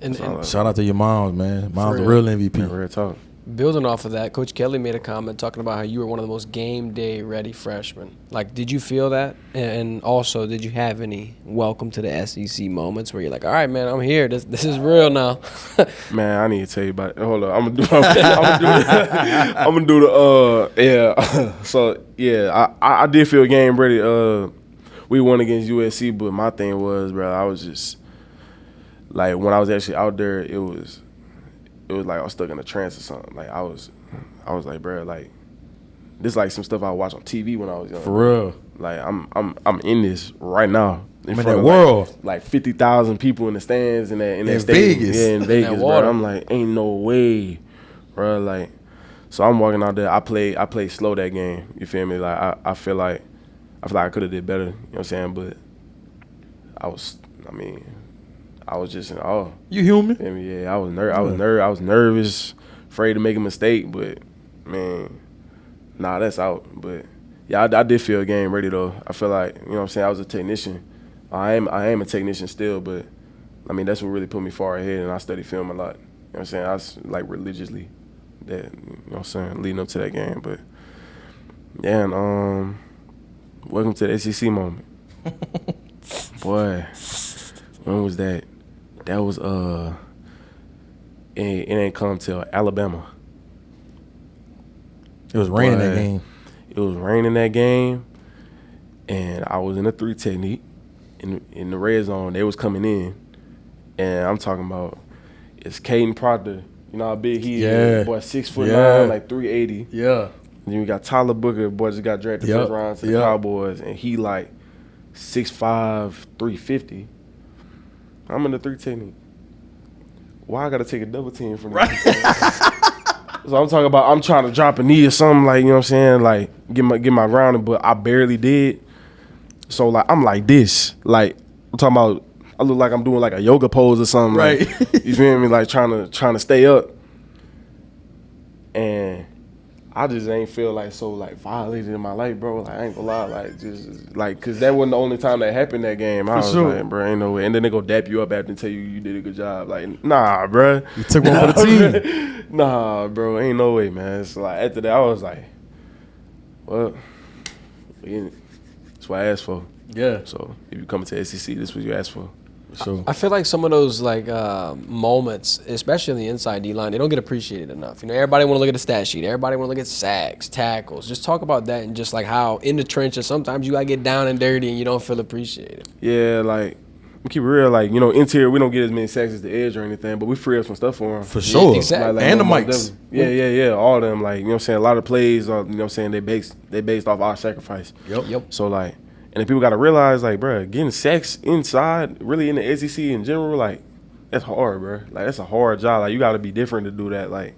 and shout out to your moms, man. Mom's the real MVP. Yeah, real talk. Building off of that, Coach Kelly made a comment talking about how you were one of the most game day ready freshmen. Like, did you feel that? And also, did you have any welcome to the SEC moments where you're like, all right, man, I'm here. This is real now. Man, I need to tell you about it. Hold on, I'm gonna do the yeah. So yeah, I did feel game ready. We won against USC, but my thing was, bro, I was just like, when I was actually out there, it was like I was stuck in a trance or something. Like, I was like, bro, like, this like some stuff I watched on TV when I was young. For real. Like, I'm in this right now. In that world. Like 50,000 people in the stands in that in stadium. Vegas. Yeah, in Vegas, bro. I'm like, ain't no way, bro. Like, so I'm walking out there. I played slow that game. You feel me? Like, I feel like I could have did better. You know what I'm saying? But I was just in awe. You human? I mean, yeah, I was nervous, afraid to make a mistake, but man, nah, that's out. But yeah, I did feel game ready though. I feel like, you know what I'm saying, I was a technician. I am a technician still, but I mean, that's what really put me far ahead, and I study film a lot. You know what I'm saying? I was like religiously, that, you know what I'm saying, leading up to that game. But yeah, and welcome to the SEC moment. Boy, when was that? That was it ain't come till Alabama. It was raining that game. It was raining that game, and I was in a 3 technique in the red zone. They was coming in, and I'm talking about it's Caden Proctor. You know how big he is? Boy, 6'9", like 380. Yeah. Then we got Tyler Booker. Boy, just got drafted first round to the Cowboys, and he like 6'5", 350. I'm in the 3 technique. Why I gotta take a double team from this? So I'm talking about I'm trying to drop a knee or something, like, you know what I'm saying, like get my grounding, but I barely did. So like I'm like this. Like I'm talking about I look like I'm doing like a yoga pose or something. Right. Like, you feel me? Like trying to stay up. And I just ain't feel like so like violated in my life, bro. Like I ain't gonna lie, like just like cause that wasn't the only time that happened that game. I was like, bro, ain't no way. And then they go dap you up after and tell you did a good job. Like, nah, bro. You took one for the team. Nah, bro, ain't no way, man. It's like after that I was like, well, that's what I asked for. Yeah. So if you come to SEC, this is what you asked for. So I feel like some of those like moments, especially in the inside D line, they don't get appreciated enough. You know, everybody want to look at the stat sheet. Everybody want to look at sacks, tackles. Just talk about that and just like how in the trenches sometimes you gotta get down and dirty and you don't feel appreciated. Yeah, like we keep it real. Like, you know, interior we don't get as many sacks as the edge or anything, but we free up some stuff for them. for sure. Yeah, exactly. Like, And the most mics. definitely. Yeah. All of them. Like, you know what I'm saying? A lot of plays are, you know what I'm saying, they based off our sacrifice. Yep. So like, and then people got to realize, like, bro, getting sacks inside, really in the SEC in general, like, that's hard, bro. Like, that's a hard job. Like, you got to be different to do that. Like,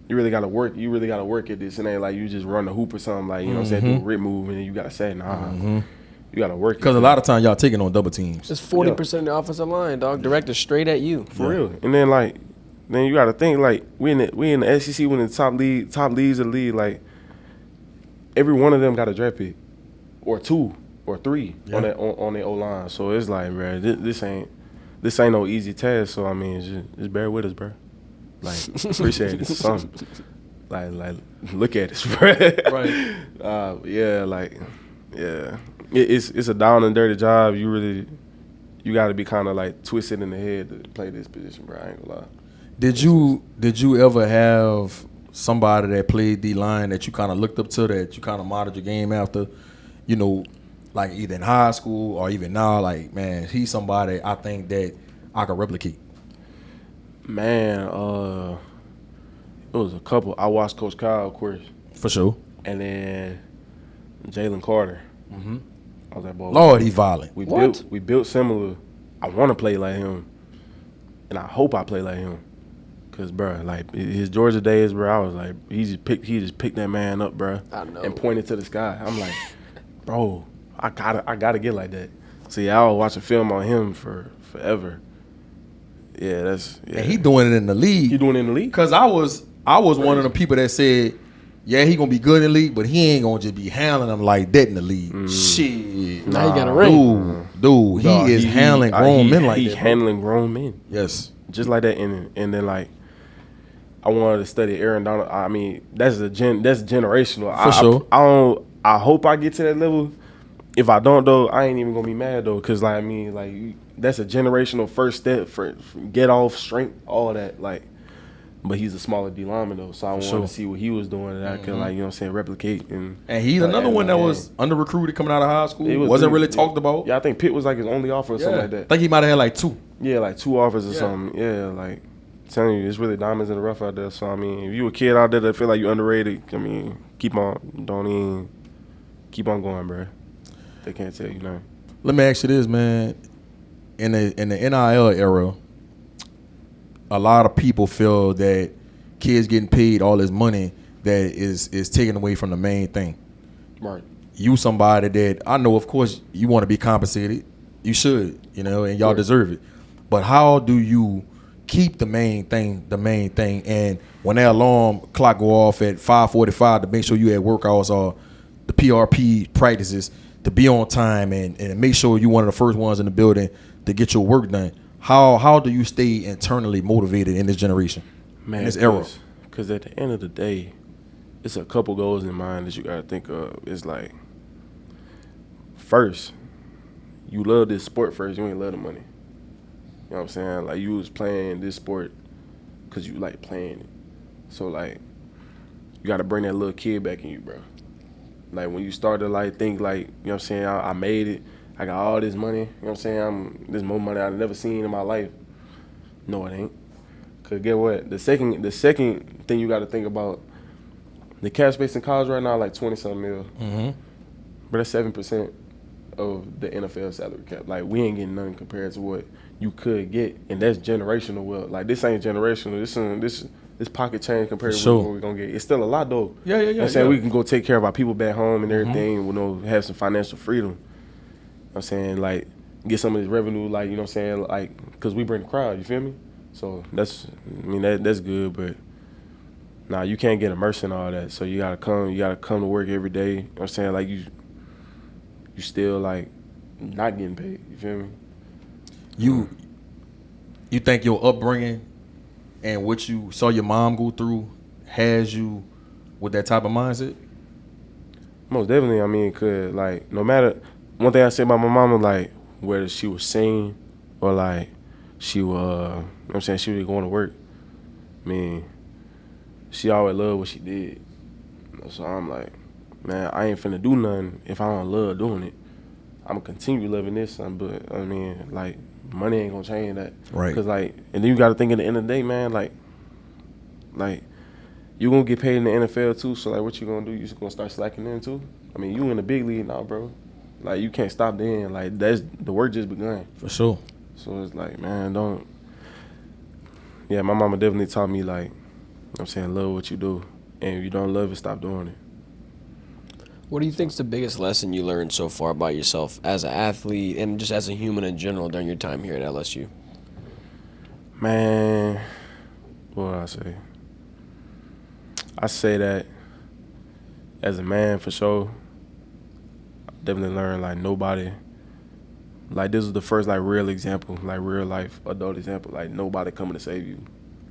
you really got to work. You really got to work at this. And ain't like you just run the hoop or something. Like, you know what I'm saying, do a rip move and then you got to say, nah. You got to work. Because a lot of times y'all taking on double teams. It's 40% of the offensive line, dog. Directed straight at you. For real. And then, like, then you got to think, like, we in the SEC, we in the top leagues of the league. Like, every one of them got a draft pick or 2 or 3 on their O-line. So it's like, bro, this ain't no easy task. So I mean, just bear with us, bro. Like, appreciate this something. Like look at us, bro. Right. It's a down and dirty job. You got to be kind of like twisted in the head to play this position, bro. I ain't gonna lie. Did you ever have somebody that played D-line that you kind of looked up to, that you kind of modeled your game after, you know, like either in high school or even now, like, man, he's somebody I think that I could replicate? Man, it was a couple. I watched Coach Kyle, of course. For sure. And then Jalen Carter. I was like, boy, Lord, he's violent. We built similar. I want to play like him, and I hope I play like him. Cause, bro, like his Georgia days, bro, I was like, he just picked that man up, bro, and pointed to the sky. I'm like, bro, I gotta get like that. See, I was watching film on him for forever. Yeah, And he doing it in the league. He doing it in the league? Cause I was one of the people that said, yeah, he gonna be good in the league, but he ain't gonna just be handling them like that in the league. Shit. Now he got a ring. Dude, he is handling grown men like that. He's handling grown men. Yes. Just like that. And then, like, I wanted to study Aaron Donald. I mean, that's generational. For sure. I hope I get to that level. If I don't, though, I ain't even gonna be mad though, cause like, I mean, like, that's a generational first step for get off strength, all that. Like, but he's a smaller D lineman though, so I wanted to see what he was doing that I could, like, you know what I'm saying, replicate. And he's another one that was under recruited coming out of high school. Wasn't really talked about. Yeah, I think Pitt was like his only offer or something like that. I think he might have had like 2. Yeah, like 2 offers or something. Yeah, like, telling you, it's really diamonds in the rough out there. So I mean, if you a kid out there that feel like you underrated, I mean, keep on going, bro. They can't tell you nothing. Let me ask you this, man. In the NIL era, a lot of people feel that kids getting paid all this money that is taken away from the main thing. Right. You somebody that I know, of course, you want to be compensated. You should, you know, and y'all deserve it. But how do you keep the main thing, and when that alarm clock go off at 5:45 to make sure you at workouts or the PRP practices, to be on time and make sure you're one of the first ones in the building to get your work done? How do you stay internally motivated in this generation, man, in this era? Because at the end of the day, it's a couple goals in mind that you got to think of. It's like, first, you love this sport first. You ain't love the money. You know what I'm saying? Like, you was playing this sport because you like playing it. So, like, you got to bring that little kid back in you, bro. Like, when you start to, like, think, like, you know what I'm saying, I made it. I got all this money. You know what I'm saying? There's more money I've never seen in my life. No, it ain't. Because get what? The second thing you got to think about, the cap space in college right now like 20-something mil. Mm-hmm. But that's 7% of the NFL salary cap. Like, we ain't getting nothing compared to what you could get, and that's generational wealth. Like, this ain't generational. This pocket change compared to what we're gonna get. It's still a lot though. Yeah. You know what I'm saying? We can go take care of our people back home and everything. Mm-hmm. We know have some financial freedom. You know what I'm saying? Like, get some of this revenue, like, you know what I'm saying? Like, because we bring the crowd, you feel me? So that's good, but nah, you can't get immersed in all that. So you gotta come to work every day. You know what I'm saying? Like, you still like not getting paid. You feel me? You think your upbringing and what you saw your mom go through has you with that type of mindset? Most definitely. I mean, cause like, no matter, one thing I say about my mama, like, whether she was singing or like she was, you know what I'm saying, she was going to work. I mean, she always loved what she did. So I'm like, man, I ain't finna do nothing if I don't love doing it. I'm gonna continue loving this, son, but I mean, like, money ain't gonna change that. Right. Cause like, and then you gotta think at the end of the day, man, like you gonna get paid in the NFL too. So like, what you gonna do? You just gonna start slacking in too? I mean, you in the big league now, bro. Like, you can't stop then. Like, that's the work just begun. For sure. So it's like, man, don't. Yeah, my mama definitely taught me, like, you know what I'm saying, love what you do, and if you don't love it, stop doing it. What do you think's the biggest lesson you learned so far about yourself as an athlete and just as a human in general during your time here at LSU? Man, what do I say? I say that as a man, for sure, I definitely learned, like, nobody, like, this is the first, like, real example, like, real life adult example, like, nobody coming to save you.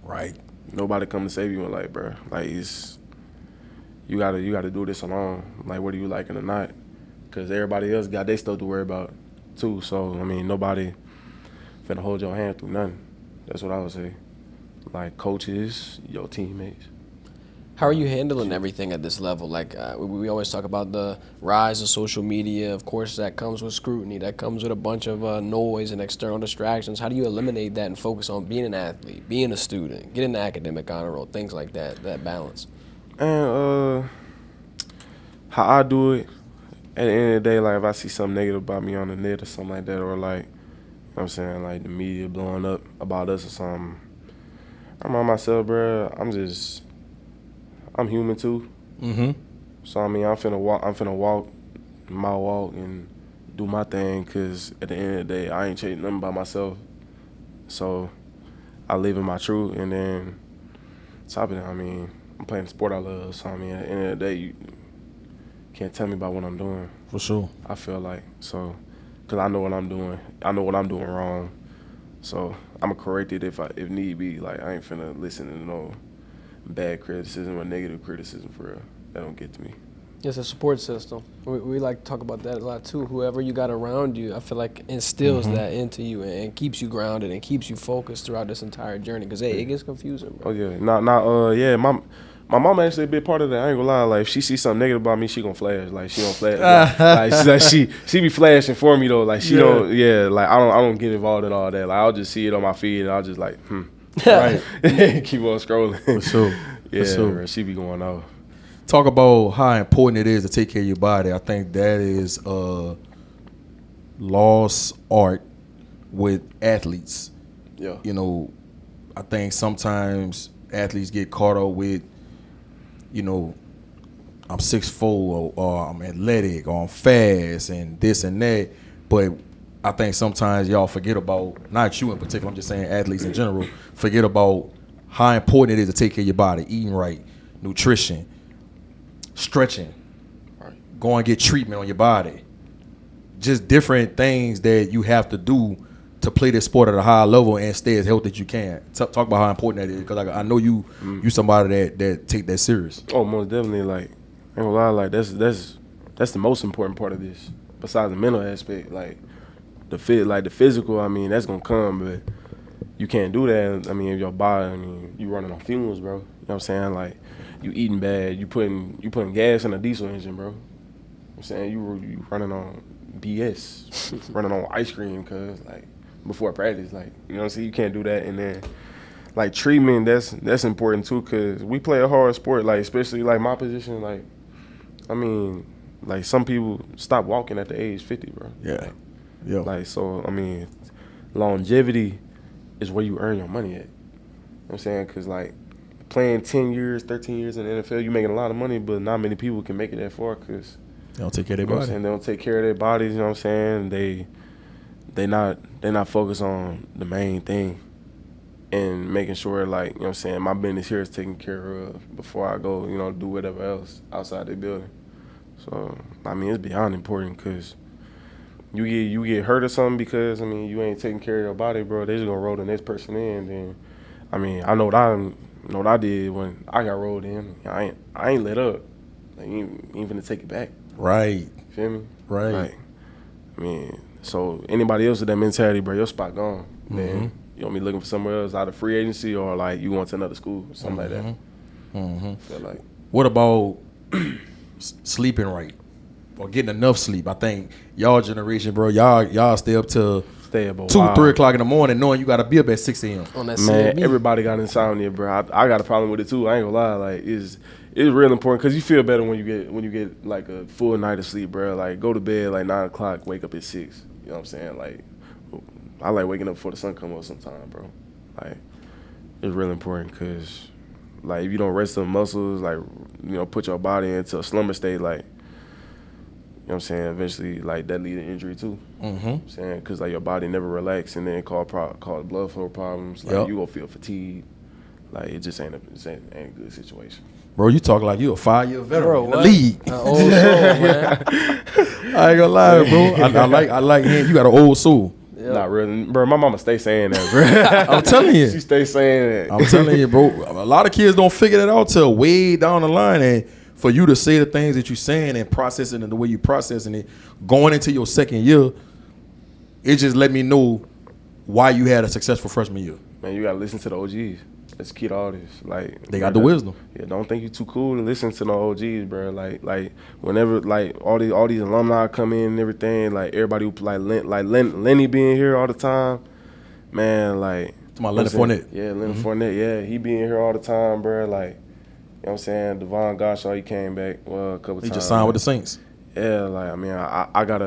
Right. Nobody coming to save you in life, bro. Like, you gotta do this alone, like, whether you like it or not, because everybody else got their stuff to worry about too. So I mean, nobody finna hold your hand through nothing. That's what I would say. Like, coaches, your teammates. How are you handling everything at this level? Like, we always talk about the rise of social media. Of course, that comes with scrutiny. That comes with a bunch of noise and external distractions. How do you eliminate that and focus on being an athlete, being a student, getting the academic honor roll, things like that, that balance? And how I do it, at the end of the day, like, if I see something negative about me on the net or something like that, or like, you know what I'm saying, like the media blowing up about us or something, I remind myself, bro, I'm human too. Mm-hmm. So I mean, I'm finna walk my walk and do my thing, cause at the end of the day, I ain't chasing nothing by myself. So I live in my truth, and then top of it, I mean, I'm playing the sport I love. So I mean, at the end of the day, you can't tell me about what I'm doing. For sure. I feel like, so, cause I know what I'm doing. I know what I'm doing wrong. So I'ma correct it if need be. Like, I ain't finna listen to no bad criticism or negative criticism for real. That don't get to me. It's a support system. We like to talk about that a lot too. Whoever you got around you, I feel like instills that into you and keeps you grounded and keeps you focused throughout this entire journey. Cause hey, it gets confusing, bro. Oh yeah, yeah. My mom actually a big part of that. I ain't gonna lie. Like, if she sees something negative about me, she gonna flash. Like, she gonna flash. Like, she be flashing for me though. Like, she don't. Yeah. Like, I don't get involved in all that. Like, I'll just see it on my feed and I'll just like, right. Keep on scrolling. For sure. Yeah, For sure. bro, she be going off. Talk about how important it is to take care of your body. I think that is a lost art with athletes. Yeah. You know, I think sometimes athletes get caught up with, you know, I'm 6'4", or I'm athletic, or I'm fast, and this and that. But I think sometimes y'all forget about, not you in particular, I'm just saying athletes in general, forget about how important it is to take care of your body, eating right, nutrition, stretching, go and get treatment on your body. Just different things that you have to do to play this sport at a high level and stay as healthy as you can. Talk about how important that is, because I know you somebody that take that serious. Oh, most definitely. Like, I ain't gonna lie, like, that's the most important part of this, besides the mental aspect. Like, the physical, I mean, that's gonna come, but you can't do that. I mean, if your body, I mean, you running on fumes, bro. You know what I'm saying? Like, you eating bad, you putting gas in a diesel engine, bro. You know what I'm saying? You running on BS, running on ice cream, cause like before practice, like, you know what I'm saying? You can't do that. And then like treatment, that's important too, cause we play a hard sport, like especially like my position, like, I mean, like some people stop walking at the age 50, bro. Yeah. Yeah. Like, so, I mean, longevity is where you earn your money at. You know what I'm saying? Because, like, playing 10 years, 13 years in the NFL, you making a lot of money, but not many people can make it that far because they don't take care of their you know body. They don't take care of their bodies, you know what I'm saying? They not focused on the main thing and making sure, like, you know what I'm saying, my business here is taken care of before I go, you know, do whatever else outside the building. So, I mean, it's beyond important because you get hurt or something because, I mean, you ain't taking care of your body, bro. They just gonna roll the next person in. Then, I mean, I know what I did when I got rolled in. I ain't let up. Like, you ain't finna take it back. Right. Feel me? Right. Like, I mean, so anybody else with that mentality, bro, your spot gone. Then you gonna be looking for somewhere else, either free agency or like you going to another school or something like that. So like, what about sleeping right or getting enough sleep? I think y'all generation, bro, y'all stay up till 2, 3 o'clock in the morning knowing you got to be up at 6 a.m. On that Man, CMB. everybody got insomnia, bro. I got a problem with it too. I ain't gonna lie. Like, it's real important because you feel better when you get like a full night of sleep, bro. Like, go to bed like 9 o'clock, wake up at 6. You know what I'm saying? Like, I like waking up before the sun come up sometime, bro. Like, it's real important because, like, if you don't rest the muscles, like, you know, put your body into a slumber state, like, you know what I'm saying, eventually, like, that lead to injury too. You know what I'm saying? Because, like, your body never relax and then cause blood flow problems. Like, you gonna feel fatigued. Like, it just ain't a good situation. Bro, you talk like you a 5-year veteran Bro, in the what? league. Old soul, man. I ain't gonna lie, bro. I like him. You got an old soul. Yep. Not really. Bro, my mama stay saying that, bro. I'm telling you. She stay saying that. I'm telling you, bro. A lot of kids don't figure that out till way down the line. And for you to say the things that you're saying and processing it the way you processing it, going into your second year, it just let me know why you had a successful freshman year. Man, you gotta listen to the OGs. That's key to all this. Like, They got the wisdom. Yeah, don't think you too cool to listen to the OGs, bro. Like whenever like all these alumni come in and everything, like everybody who Lenny being here all the time, man. Like, To my Leonard Fournette. Yeah, Leonard Fournette. Yeah, he being here all the time, bro. Like, you know what I'm saying? Devon Goshaw, he came back a couple times. He just signed with the Saints. Yeah, like, I mean, I got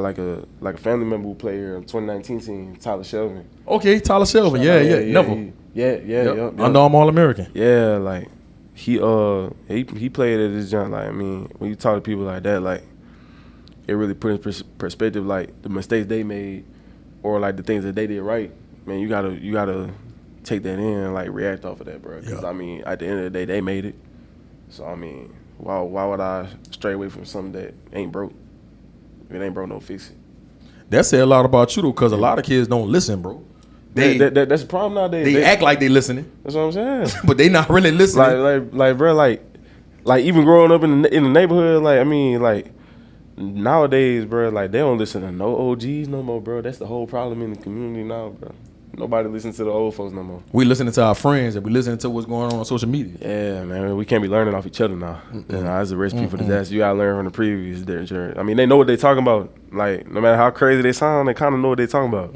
like a family member who played here in 2019 team, Tyler Shelvin. Okay, Tyler Shelvin. Yeah. Never. Yep. Under-Armour All-American. Yeah, like he played at this joint. Like, I mean, when you talk to people like that, like, it really put in perspective, like, the mistakes they made or like the things that they did right. Man, you gotta take that in and like react off of that, bro. Because I mean, at the end of the day, they made it. So I mean, why would I stray away from something that ain't broke? If it ain't broke, don't fix it. That said a lot about you though, because a lot of kids don't listen, bro. That's the problem nowadays. They act like they listening. That's what I'm saying. But they not really listening. Like, bro, like even growing up in the neighborhood, like, I mean, like, nowadays, bro, like, they don't listen to no OGs no more, bro. That's the whole problem in the community now, bro. Nobody listens to the old folks no more. We listening to our friends and we listening to what's going on social media. Yeah, man, we can't be learning off each other now. That's a recipe for disaster. You gotta learn from the previous journey. I mean, they know what they talking about. Like, no matter how crazy they sound, they kind of know what they talking about.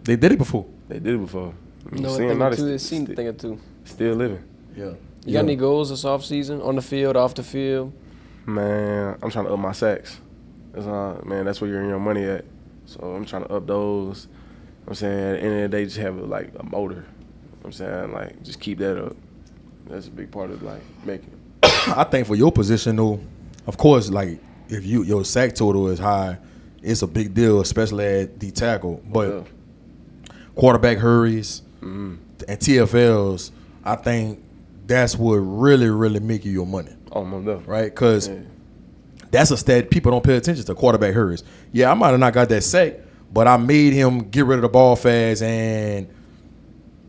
They did it before. They did it before. I mean, Know a seeing thing now or two, they they seen a thing or two. still living. Yeah. You got any goals this offseason, on the field, off the field? Man, I'm trying to up my sacks. That's where you're earning your money at. So I'm trying to up those. I'm saying at the end of the day, just have like a motor. I'm saying, like, just keep that up. That's a big part of like making it. I think for your position though, of course, like if your sack total is high, it's a big deal, especially at D tackle. But quarterback hurries and TFLs, I think that's what really make you your money. Oh, my God. Right? Because that's a stat people don't pay attention to. Quarterback hurries. Yeah, I might have not got that sack, but I made him get rid of the ball fast, and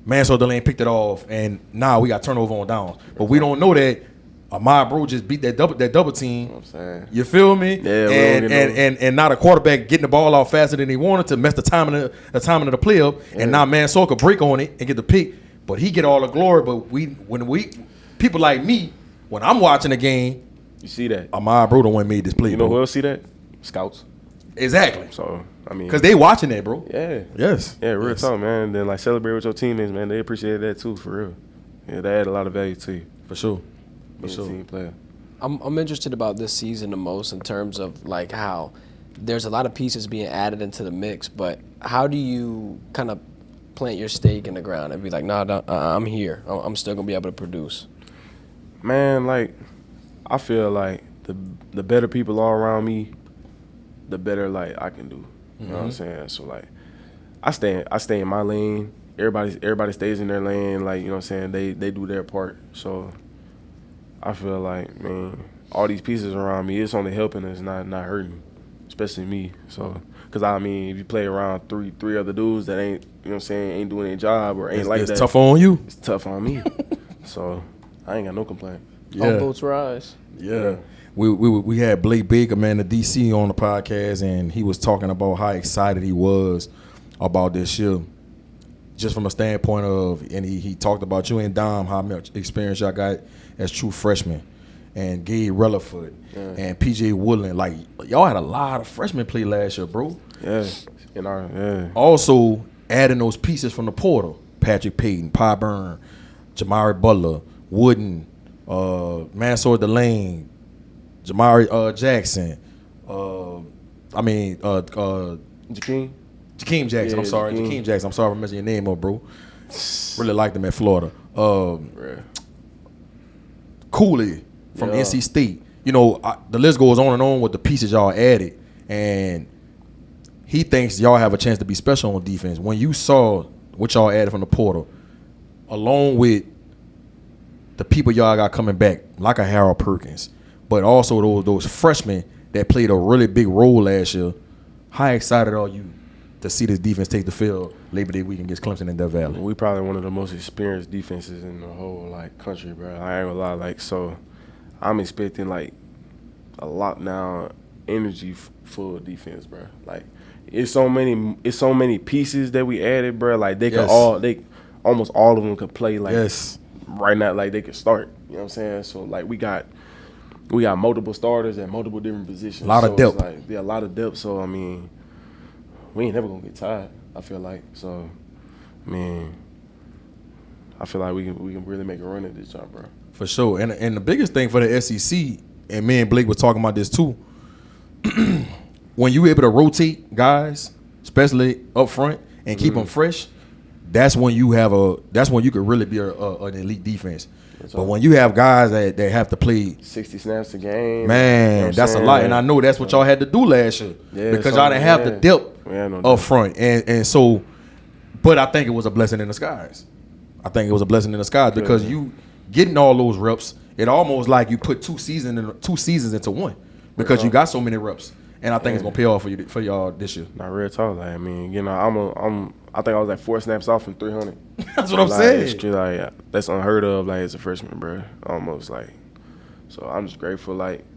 Mansour Delane picked it off, and now we got turnover on downs. But we don't know that Ahmad Breaux just beat that double team. You know what I'm saying? You feel me? Yeah, and not a quarterback getting the ball out faster than he wanted to mess the timing of the play up, and now Mansour could break on it and get the pick, but he get all the glory. But people like me, when I'm watching the game, you see that Ahmad Breaux the one made this play. You know bro. who else see that? Scouts. Exactly. So I mean, because they watching that, bro. Yeah. Yes. Yeah, real talk, man. Then like celebrate with your teammates, man. They appreciate that too, for real. Yeah, they add a lot of value to you. For sure. Being a team player. I'm interested about this season the most in terms of like how there's a lot of pieces being added into the mix, but how do you kind of plant your stake in the ground and be like, nah, I'm here. I'm still gonna be able to produce. Man, like I feel like the better people are around me, the better like I can do. You know what I'm saying? So like I stay in my lane. Everybody stays in their lane. Like, you know what I'm saying? They do their part. So I feel like, man, all these pieces around me, it's only helping us, not hurting, especially me. So, because, I mean, if you play around three other dudes that ain't, you know what I'm saying, ain't doing their job or ain't it's tough on you. It's tough on me. So, I ain't got no complaint. All boats rise. Yeah. We had Blake Baker, man, the DC on the podcast, and he was talking about how excited he was about this year. Just from a standpoint of, and he talked about you and Dom, how much experience y'all got as true freshmen, and Gabe Rutherford and PJ Woodland. Like, y'all had a lot of freshmen play last year, bro. Yeah. Also, adding those pieces from the portal, Patrick Payton, Pye Byrne, Jamari Butler, Wooden, Mansour Delane, Jamari Jackson, Jakeem Jackson. I'm sorry. Jakeem Jackson. I'm sorry for messing your name up, bro. Really liked him at Florida. Cooley from NC State. You know, the list goes on and on with the pieces y'all added. And he thinks y'all have a chance to be special on defense. When you saw what y'all added from the portal, along with the people y'all got coming back, like a Harold Perkins, but also those freshmen that played a really big role last year, how excited are you to see this defense take the field Labor Day weekend against Clemson in Death Valley? We probably one of the most experienced defenses in the whole like country, bro. I ain't gonna lie, like, so I'm expecting like a lot now energy full defense, bro. Like it's so many pieces that we added, bro. Like they could almost all of them could play like right now, like they could start. You know what I'm saying? So like we got multiple starters at multiple different positions. A lot of depth. A lot of depth. So I mean, we ain't never gonna get tired, I feel like. So, I mean, I feel like we can really make a run at this job, bro. For sure. And the biggest thing for the SEC, and me and Blake was talking about this too, when you able to rotate guys, especially up front, and keep them fresh, that's when you could really be an elite defense. But when you have guys that have to play 60 snaps a game, man, you know that's a lot. And I know that's what y'all had to do last year because y'all didn't have the depth up front. And so, but I think it was a blessing in disguise. Because you getting all those reps, it almost like you put two seasons into one because you got so many reps. And I think it's gonna pay off for y'all this year. Not real talk. Like, I mean, you know, I think I was like 4 snaps off from 300. That's what I'm saying. It's just like that's unheard of. Like as a freshman, bro. Almost like. So I'm just grateful. Like, you know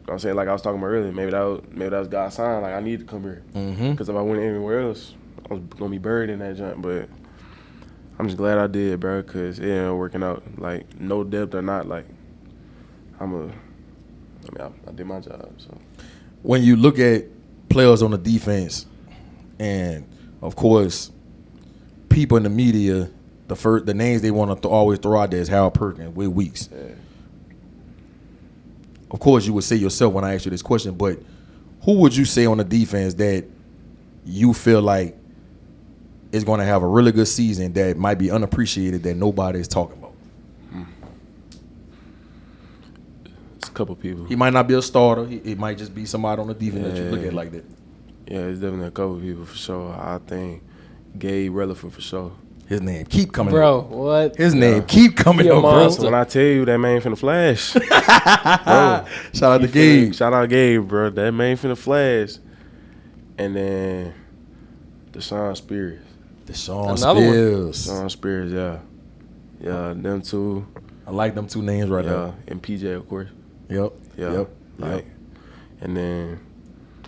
what I'm saying, like I was talking about earlier. Maybe that was God's sign. Like I need to come here because if I went anywhere else, I was gonna be buried in that jump. But I'm just glad I did, bro, because it ain't working out. Like no depth or not, like I did my job. So. When you look at players on the defense, and of course, people in the media, the names they want to always throw out there is Harold Perkins, Will Weeks. Yeah. Of course, you would say yourself when I ask you this question, but who would you say on the defense that you feel like is going to have a really good season that might be unappreciated that nobody is talking about? It's a couple people. He might not be a starter. It might just be somebody on the defense that you look at like that. Yeah, it's definitely a couple people for sure. I think Gabe Rutherford for sure. His name keep coming up. Bro, what? His name keep coming up, bro. When I tell you that man finna flash. Bro, shout out to Gabe. Shout out Gabe, bro. That man finna flash. And then Deshaun Spears. Deshaun Spears, yeah. Yeah, them two. I like them two names right there. And PJ, of course. Yep. And then,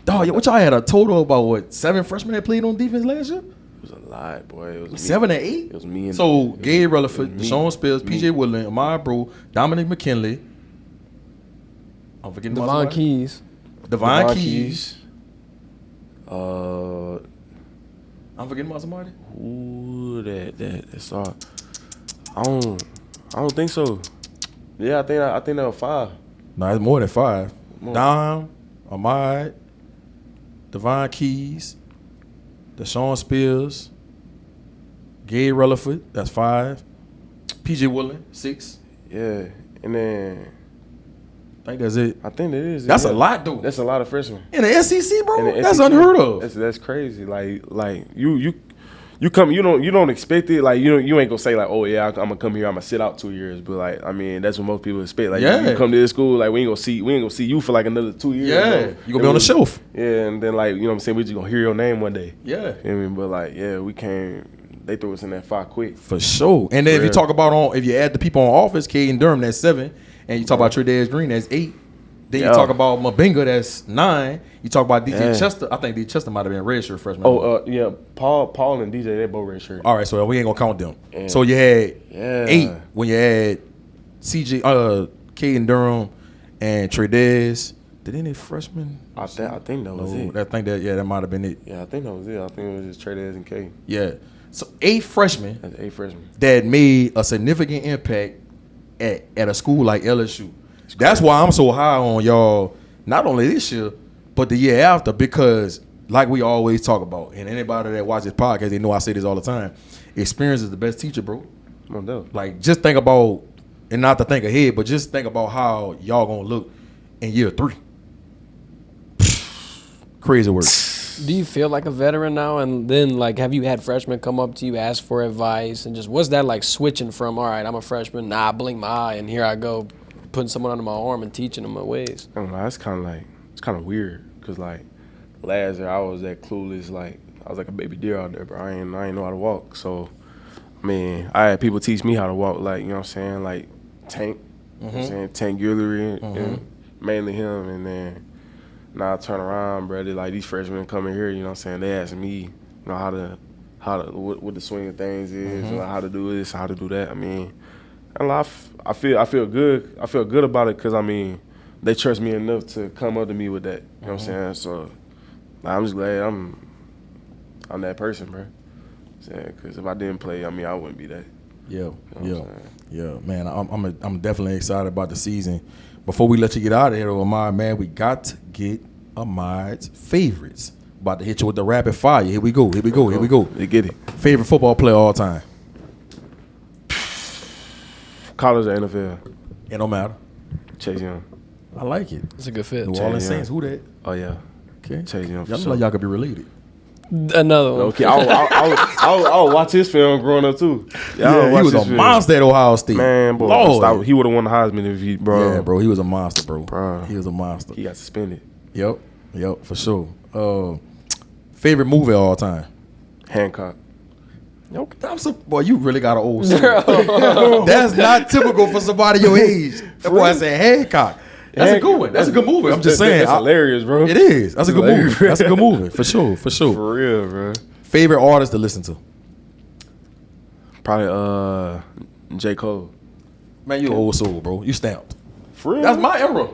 dog, what y'all had a total about what 7 freshmen that played on defense last year? it was a lot, boy. It was 7 and 8. It was me and so Gabe Rutherford, me. Deshaun Spills, PJ Woodland, Ahmad Breaux, Dominic McKinley. I'm forgetting about Devon somebody. Keys. Devon Keys. Uh, I'm forgetting about somebody. Ooh, that's all. I don't think so. Yeah, I think that was 5. No, it's more than 5. More. Dom, Ahmad, Devon Keys, Deshaun Spills, Gabe Rutherford, that's 5. PJ Woodland, 6. Yeah, and then I think that's it. I think that is. That's a lot, though. That's a lot of freshmen. In the SEC, bro, In the that's SEC, unheard of. That's crazy. Like you come, you don't expect it. Like you ain't gonna say like, oh yeah, I'm gonna come here, I'm gonna sit out 2 years. But like, I mean, that's what most people expect. Like you come to this school, like we ain't gonna see you for like another 2 years. Yeah, you gonna be on the shelf. Yeah, and then like, you know what I'm saying, we just gonna hear your name one day. Yeah. You know what I mean? But like, yeah, we can't. They threw us in that 5 quick. For sure. And then if you talk about if you add the people on offense, Caden Durham, that's 7. And you talk about Tre'Davious Green, that's 8. Then you talk about Mabinga, that's 9. You talk about DJ Chester. I think DJ Chester might have been a redshirt freshman. Yeah, Paul and DJ, they both redshirt. All right, so we ain't gonna count them. Yeah. So you had 8 when you had CJ, Caden Durham, and Tre'Davious. Did any freshmen? I think that was it. I think that might have been it. Yeah, I think that was it. I think it was just Tre'Davious and K. Yeah. So 8 freshmen. That's 8 freshmen that made a significant impact at a school like LSU. That's why I'm so high on y'all, not only this year, but the year after, because like we always talk about, and anybody that watches this podcast, they know I say this all the time, experience is the best teacher, bro. No. Like, just think about, and not to think ahead, but just think about how y'all gonna look in year 3. Crazy work. Do you feel like a veteran now? And then, like, have you had freshmen come up to you, ask for advice, and just what's that like switching from, all right, I'm a freshman, I blink my eye, and here I go, putting someone under my arm and teaching them my ways? I don't know. It's kind of weird because like last year I was that clueless. Like I was like a baby deer out there, bro. I ain't know how to walk. So I mean, I had people teach me how to walk. Like, you know what I'm saying, like Tank. You know what I'm saying, Tank Guillory and mainly him. And then now I turn around, bro. Like these freshmen coming here, you know what I'm saying, they asking me, you know, how to what the swing of things is, you know, how to do this, how to do that. I mean, and I feel good. I feel good about it because I mean, they trust me enough to come up to me with that. You know what I'm saying? So I'm just glad I'm that person, bro. Because if I didn't play, I mean, I wouldn't be that. Yeah, man. I'm definitely excited about the season. Before we let you get out of here, Ahmad, man, we got to get Ahmad's favorites. About to hit you with the rapid fire. Here we go. They get it. Favorite football player all time? College or NFL? It don't matter. Chase Young. I like it. It's a good fit. New Orleans Saints. Who that? Oh yeah. Okay. Chase Young. Y'all look like y'all could be related. Another one. Okay, I'll watch his film growing up too. Yeah, he was a monster at Ohio State. Man, bro, he would have won the Heisman if he, bro. Yeah, bro, he was a monster, bro. He was a monster. He got suspended. Yep, for sure. Favorite movie of all time? Hancock. Okay. Boy, you really got an old soul. That's not typical for somebody your age. That boy said Hancock. That's a good one. That's a good movie. I'm just saying. That's hilarious, bro. It is. That's a good movie. That's a good movie. For sure. For real, bro. Favorite artist to listen to? Probably J. Cole. Man, you old soul, bro. You stamped. For real? That's my era.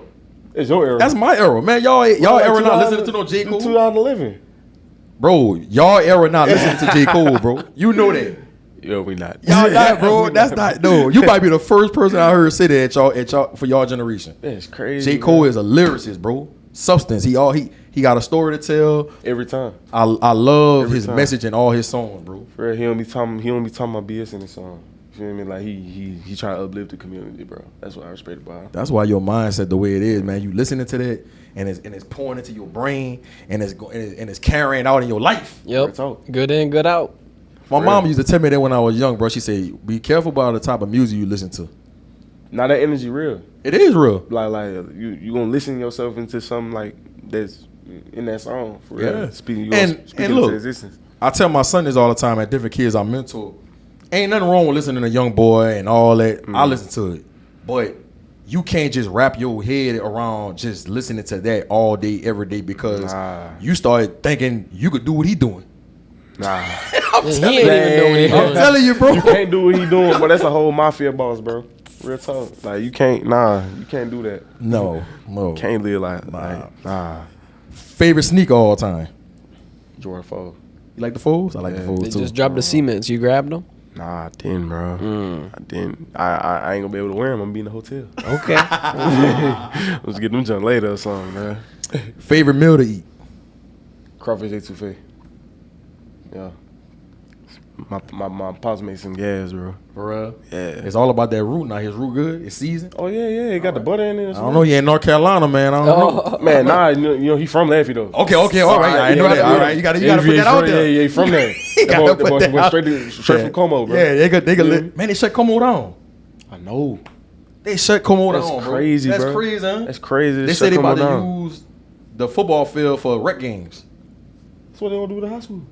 It's your era. That's my era. Man, y'all era not listening to no J. Cole. 2011. Bro, y'all era not listening to J. Cole, bro. You know that. Yo, we not. Y'all not, bro. That's not. No, you might be the first person I heard say that at y'all for y'all generation. That's crazy. J. Cole is a lyricist, bro. Substance. He got a story to tell. Every time. I love his message in all his songs, bro. For real, he don't be talking about BS in his song. You feel me? Like he try to uplift the community, bro. That's what I respect about him. That's why your mindset the way it is, man. You listening to that and it's pouring into your brain and it's carrying out in your life. Yep. Good in, good out. My mom used to tell me that when I was young, bro. She said, "Be careful about the type of music you listen to." Now that energy real. It is real. Like you gonna listen yourself into something like that's in that song for real. Yeah. Speaking look, into existence. I tell my son this all the time at different kids I mentor. Ain't nothing wrong with listening to Young Boy and all that. I listen to it. but you can't just wrap your head around just listening to that all day, every day, because you started thinking you could do what he doing. Nah. He ain't even doing what he I'm doing. telling you, bro. You can't do what he doing, but that's a whole mafia boss, bro. Real talk. Like, you can't do that. No. Can't live like, nah. Favorite sneaker all time? Jordan 4. You like the Foles? I like the Foles They too. just dropped the cements. You grabbed them? Nah, I didn't, bro. I didn't. I ain't gonna be able to wear them. I'm gonna be in the hotel. Okay. Let's get them junk later or something, man. Favorite meal to eat? Crawfish etouffee. Yeah. My pops made some gas, bro. For real? Yeah. It's all about that root now. His root good? It's seasoned? Oh yeah, it got the butter in it. I don't know. You in North Carolina, man. I don't know. Man, nah, you know he from Laffy though. Okay, all right. I know that. All right, you gotta put that out there. Yeah, he from there. gotta put that went out. straight from Como, bro. Yeah, they could man, they shut Como down. I know. They shut Como down, That's bro. crazy, That's bro. crazy, huh? That's crazy. They said they about to use the football field for rec games. That's what they want to do with the high school.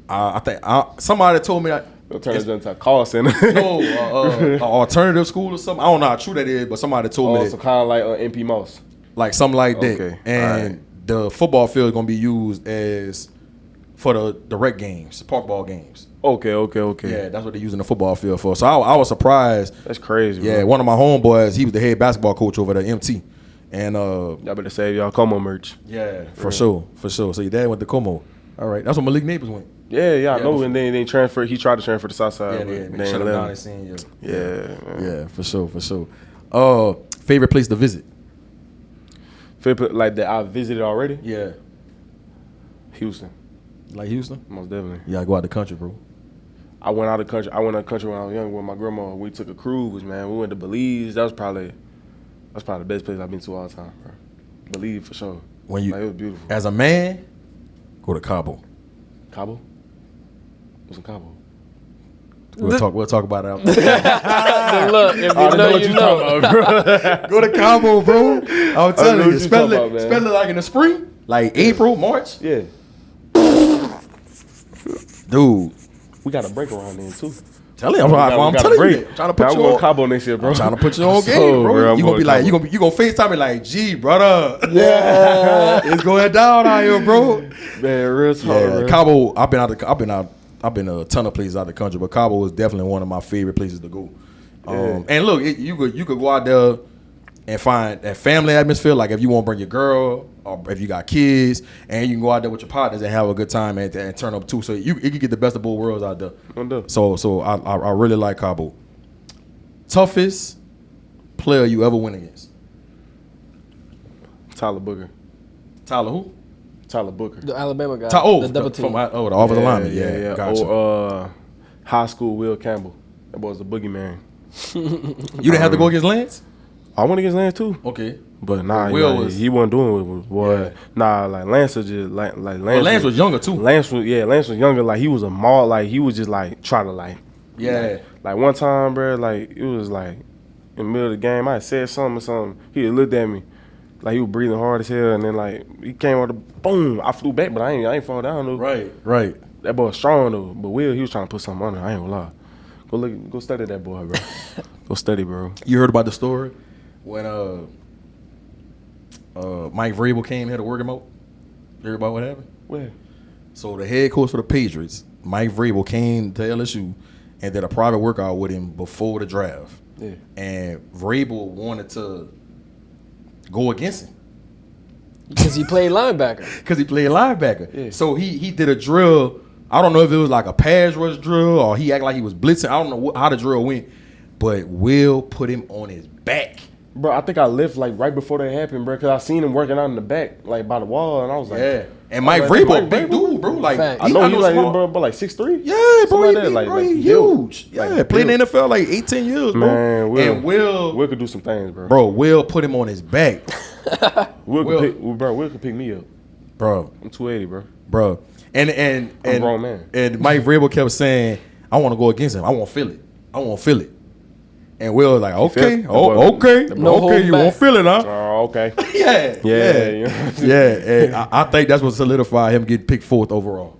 I think somebody told me that. They'll turn it into a call center. No, alternative school or something. I don't know how true that is, but somebody told me that. So kind of like MP Moss. Like something like that. Okay. And the football field is gonna be used as for the rec games, the park ball games. Okay. Yeah, that's what they're using the football field for. So I was surprised. That's crazy, bro. Yeah, one of my homeboys, he was the head basketball coach over at MT. And Y'all better save y'all Como merch. yeah, for sure. So your dad went to Como. All right. That's where Malik Neighbors went. Yeah, I know. And then they transferred. He tried to transfer to Southside. Yeah, but they they shut ain't him let down him. and seen you. Yeah. Yeah, for sure. Favorite place to visit? Favorite, like that I visited already? Yeah. Houston, Like Houston? most definitely. Yeah, I go out the country, bro. I went out of country. when I was young with my grandma. We took a cruise, man. We went to Belize. That's probably the best place I've been to all the time, bro. Belize for sure. When you, Like, it was beautiful. as a man, go to Cabo. Cabo? What's in Cabo? We'll talk about it after. The look, if you know, you know. Go to Cabo, bro. I'm telling know you, what you talking about, man. especially like in the spring, like April, March. Yeah. Dude, We got a break around then, too. tell him. I'm telling you, trying to put I'm you going on. Cabo next year, bro. Trying to put you on So, game, bro. I'm You gonna be like, Cabo. you gonna FaceTime me like, gee, brother. Yeah, it's going down out here, bro. Man, real talk, Yeah, bro. Cabo. I've been a ton of places out of the country, but Cabo is definitely one of my favorite places to go. And look, you could go out there and find that family atmosphere. Like if you want to bring your girl, or if you got kids, and you can go out there with your partners and have a good time and turn up too. So you can get the best of both worlds out there. So I really like Cabo. Toughest player you ever went against? Tyler Booker. Tyler who? Tyler Booker. The Alabama guy. The double team. the offensive lineman. Yeah. Gotcha. Or high school Will Campbell. That boy's a boogeyman. You didn't have to go against Lance? I went against Lance too. Okay. But nah, Will he wasn't doing it. Boy, Yeah. nah, like Lance was just like Lance. Well, Lance was younger too. Lance was younger. Like he was a mall. Like he was just like try to like. Yeah. Like one time, bro. Like it was like in the middle of the game. I had said something. He had looked at me, like he was breathing hard as hell, and then like he came out the boom. I flew back, but I ain't fall down though. Right. That boy was strong though. But Will, he was trying to put something on it. I ain't gonna lie. Go study that boy, bro. Go study, bro. You heard about the story when Mike Vrabel came here to work him out? You heard about what happened? Where? So the head coach for the Patriots, Mike Vrabel, came to LSU and did a private workout with him before the draft. Yeah. And Vrabel wanted to go against him Because he played linebacker. because he played linebacker. Yeah. So he did a drill. I don't know if it was like a pass rush drill or he acted like he was blitzing. I don't know how the drill went, but Will put him on his back. Bro, I think I left like right before that happened, bro, because I seen him working out in the back, like by the wall, and I was like, Yeah. And Mike like, Vrabel, Mike big Vrabel? dude, bro. Like Facts. I know he like small. bro, like 6'3". Yeah, bro, Something he, like that, bro, he built. huge. Yeah, Like, played in the built. NFL like 18 years, bro. Man, Will, and Will Will could do some things, bro. Will put him on his back, Will Will. could pick me up. bro. I'm 280, bro. Bro. And I'm a grown man. And Mike Vrabel kept saying, "I want to go against him. I want to feel it." And Will was like, "Okay, okay, No okay, holding you back. won't feel it, huh?" Oh, okay. Yeah. Yeah. And I think that's what solidified him getting picked 4th overall.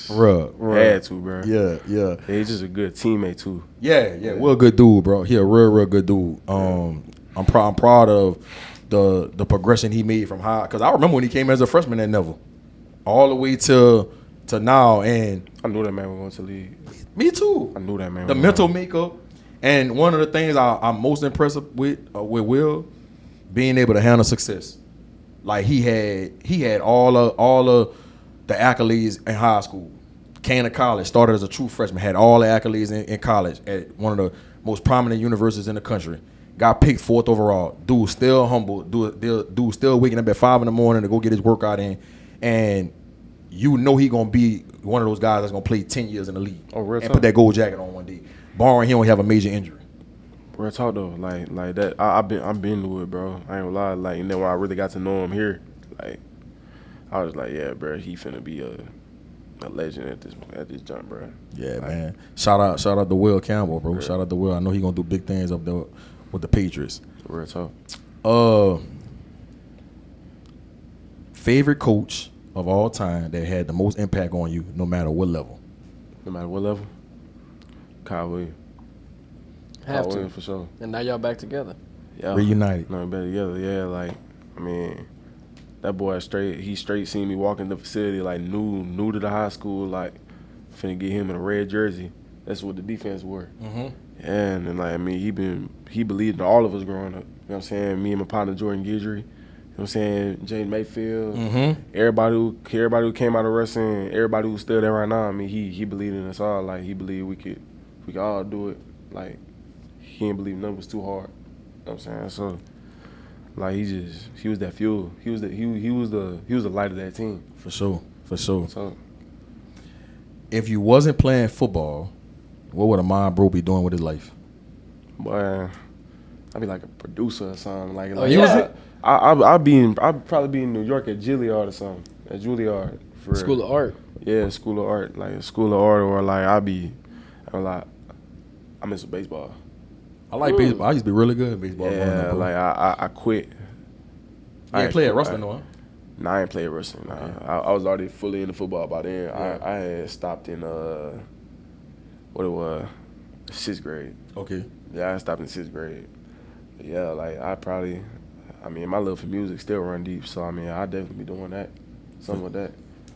Had to, bro. Yeah. He's just a good teammate too. Yeah. We're a good dude, bro. He a real good dude. I'm proud of the progression he made from high. Because I remember when he came as a freshman at Neville, all the way to now. And I knew that man was going to league. Me too. I knew that man. The mental makeup, and one of the things I'm most impressed with Will, being able to handle success. Like he had all of the accolades in high school. Came to college, started as a true freshman, had all the accolades in college at one of the most prominent universities in the country. Got picked 4th overall. Dude still humble. Dude still waking up at 5 in the morning to go get his workout in, and you know he gonna be one of those guys that's gonna play 10 years in the league and put that gold jacket on one day, barring he don't have a major injury. Real talk though, like that. I've been to it, bro. I ain't gonna lie. Like, and then when I really got to know him here, like I was like, yeah, bro, he finna be a legend at this jump, bro. Yeah, like, man. Shout out to Will Campbell, bro. Shout out to Will. I know he gonna do big things up there with the Patriots. Real talk. Favorite coach of all time that had the most impact on you, no matter what level? No matter what level? Kyle Williams. Have to. Williams for sure. And now y'all back together. Yeah. Reunited. No, better together. Yeah, like, I mean, that boy straight seen me walk in the facility, like, new to the high school, like, finna get him in a red jersey. That's what the defense were. Mm-hmm. Yeah, and then, like, I mean, he believed in all of us growing up. You know what I'm saying? Me and my partner Jordan Guidry. You know what I'm saying? Jaden Mayfield. Mm-hmm. Everybody who came out of wrestling, everybody who's still there right now, I mean, he believed in us all. Like, he believed we could all do it. Like, he didn't believe nothing was too hard. You know what I'm saying? So, like, he was that fuel. He was the light of that team. For sure. So, if you wasn't playing football, what would Ahmad Breaux be doing with his life? boy, I'd be like a producer or something. Like, yeah. I'd probably be in New York at Juilliard or something. At Juilliard. For School of Art. Yeah, School of Art. Like, a School of Art, or like I miss baseball. I like baseball. I used to be really good at baseball. Yeah, like I quit. You ain't play at wrestling, though, huh? Nah, I ain't play at wrestling. Nah. Okay. I was already fully into football by then. Yeah. I had stopped in what it was, 6th grade. Okay. Yeah, I stopped in 6th grade. But yeah, like my love for music still run deep. So I mean, I definitely be doing that, something with that.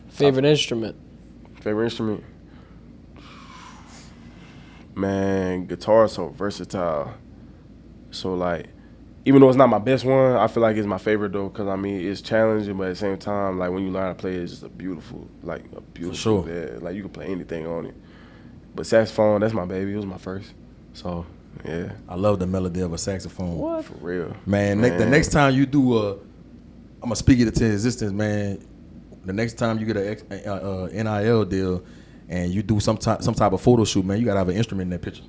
Favorite instrument? Favorite instrument? Man, guitar is so versatile. So like, even though it's not my best one, I feel like it's my favorite though, because I mean it's challenging, but at the same time, like when you learn how to play it, it's just a beautiful. For sure. Yeah, like you can play anything on it. But saxophone, that's my baby. It was my first. So yeah. I love the melody of a saxophone. What? For real. Man, the next time you do I'm gonna speak it into existence, man. The next time you get a NIL deal and you do some type of photo shoot, man, you gotta have an instrument in that picture.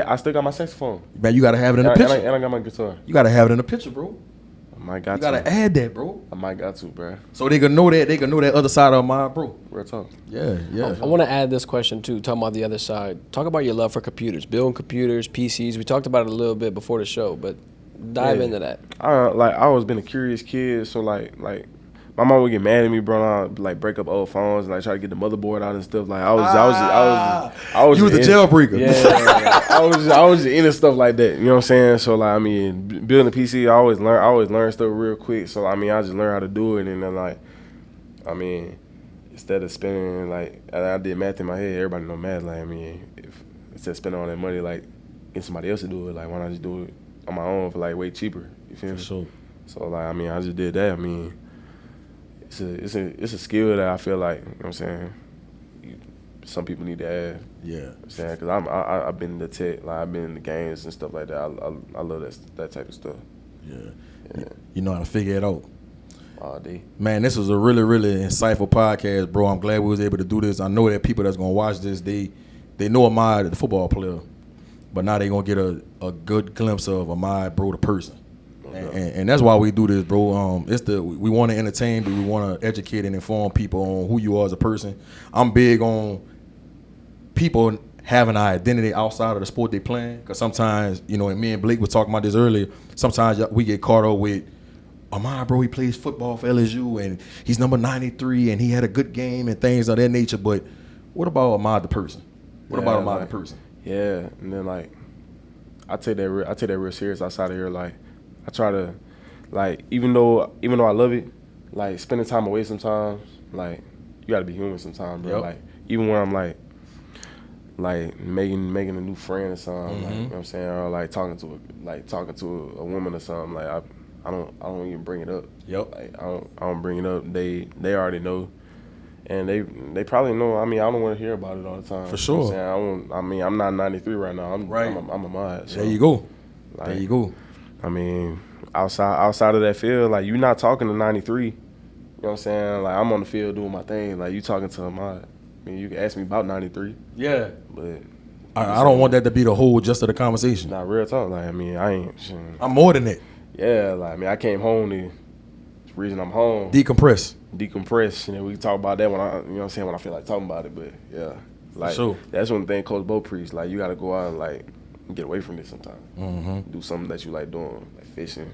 I still got my saxophone. Man, you gotta have it in the picture. And I got my guitar. You gotta have it in the picture, bro. I might got You gotta add that, bro. I might got to, bro. So they can know that. They can know that other side of my bro. Real talk. Yeah. I want to add this question too. Talking about the other side. Talk about your love for computers, building computers, PCs. We talked about it a little bit before the show, but dive into that. I always been a curious kid, so like my mom would get mad at me, bro. I'd like break up old phones and like try to get the motherboard out and stuff. Like I was You was the jailbreaker. Yeah, I was just into stuff like that. You know what I'm saying? So like, I mean, building a PC, I always learn stuff real quick. So I mean, I just learned how to do it, and then like, I mean, instead of spending like, I did math in my head. Everybody know math. Like, I mean, instead of spending all that money, like, get somebody else to do it, like, why not just do it on my own for like way cheaper? You feel me? For sure. So like, I mean, I just did that. I mean, it's a skill that I feel like, you know what I'm saying, some people need to have. Yeah. You know what I'm saying, because I've been in the tech, like I've been in the games and stuff like that. I love that type of stuff. Yeah. You know how to figure it out. All day. Man, this was a really, really insightful podcast, bro. I'm glad we was able to do this. I know that people that's gonna watch this, they know Ahmad, the football player, but now they gonna get a good glimpse of Ahmad, bro, the person. And that's why we do this, bro. We want to entertain, but we want to educate and inform people on who you are as a person. I'm big on people having an identity outside of the sport they playing, because sometimes, you know, and me and Blake was talking about this earlier, sometimes we get caught up with Ahmad Breaux, he plays football for LSU, and he's number 93, and he had a good game and things of that nature. But what about Ahmad the person? What about Ahmad the person? Yeah, and then like I take that real serious outside of here. Like I try to, like even though I love it, like spending time away sometimes. Like you got to be human sometimes, bro. Yep. Like even when I'm like making a new friend or something, like, you know what I'm saying, or like talking to a woman or something. Like I don't even bring it up. Yep. Like I don't bring it up. They already know. And they probably know. I mean, I don't want to hear about it all the time. For sure. You know what I'm saying? I'm not 93 right now. I'm a mod. So, There you go. like, There you go. I mean, outside of that field, like you're not talking to 93. You know what I'm saying? Like I'm on the field doing my thing. Like you talking to a mod. I mean, you can ask me about 93. Yeah. But I don't want that to be the whole gist of the conversation. not real talk. Like I mean, I ain't. I'm more than that. Yeah. Like I mean, I came home. The reason I'm home. Decompress. Decompress, and then we can talk about that when I, you know what I'm saying, when I feel like talking about it. But yeah, like sure. That's one thing Coach Bo preached. Like you got to go out and like get away from this sometimes. Mm-hmm. Do something that you like doing, like fishing,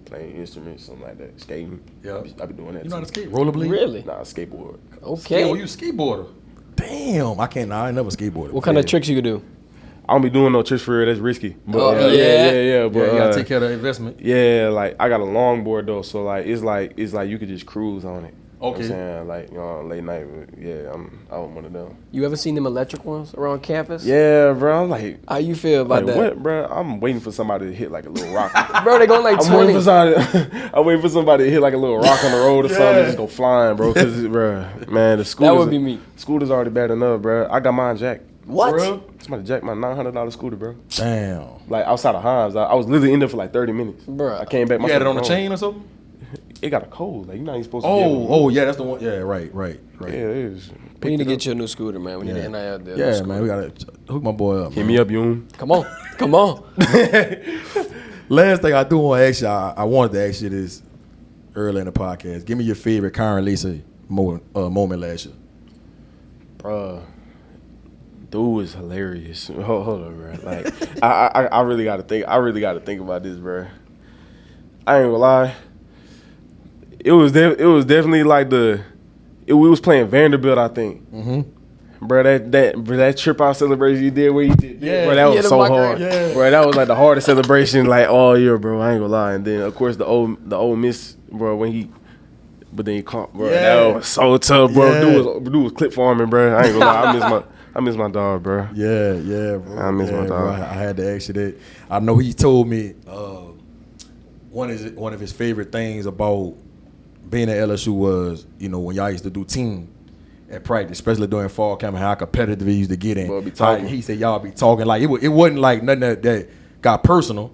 playing instruments, something like that, skating. Yeah, I be doing that. You know how too. to skate? Rollerblade? Really? Nah, skateboard. Okay. Oh, you a skateboarder? Damn, I can't. Nah, I ain't never skateboarded. What kind of tricks you could do? I don't be doing no tricks for real. That's risky. But, Oh, yeah. But Yeah, you gotta take care of the investment. yeah, like I got a longboard though, so like it's like you could just cruise on it. Okay. You know what I'm saying? Like, you know, late night, but yeah, I'm one of them. You ever seen them electric ones around campus? Yeah, bro. I'm like, How you feel about that? what, bro? I'm waiting for somebody to hit like a little rock. Bro, they going like I'm waiting 20. for somebody. I'm waiting for somebody to hit like a little rock on the road or something and just go flying, bro. Cause, bro, man, the scooter. That would be me. Scooter's already bad enough, bro. I got mine jacked. What? Bro? Somebody jacked my $900 scooter, bro. Damn. Like outside of Hines, I was literally in there for like 30 minutes. Bro. I came back. You had it on a chain or something? It got a code. Like you're not even supposed to. be able to- Oh, yeah, that's the one. Yeah, right. Yeah, it is. We need to get you a new scooter, man. We need an NIL deal. Yeah, man, we gotta hook my boy up. Hit Man. me up, Yoon. Come on. Come on. Last thing I do want to ask you, I wanted to ask you this early in the podcast. Give me your favorite Kyron Lacey moment last year. Bruh, dude was hilarious. Hold on, bro. Like, I really gotta think. I really gotta think about this, bro. I ain't gonna lie. It was definitely like we was playing Vanderbilt, I think. Mm-hmm. Bro, that trip out celebration you did where you did, Yeah. bro, that Yeah, was the so Buckeye. hard. Yeah. Bro, that was like the hardest celebration like all year, bro. I ain't gonna lie. And then of course the old Miss, bro, but then he caught, bro. Yeah. That was so tough, bro. Yeah. Dude was clip farming, bro. I ain't gonna lie. I miss my dog, bro. Yeah, bro. I miss my bro. dog. I had to ask you that. I know he told me one of his favorite things about being at LSU was, you know, when y'all used to do team at practice, especially during fall camp, how competitive he used to get in. Bro, be talking. He said y'all be talking like it wasn't like nothing that got personal,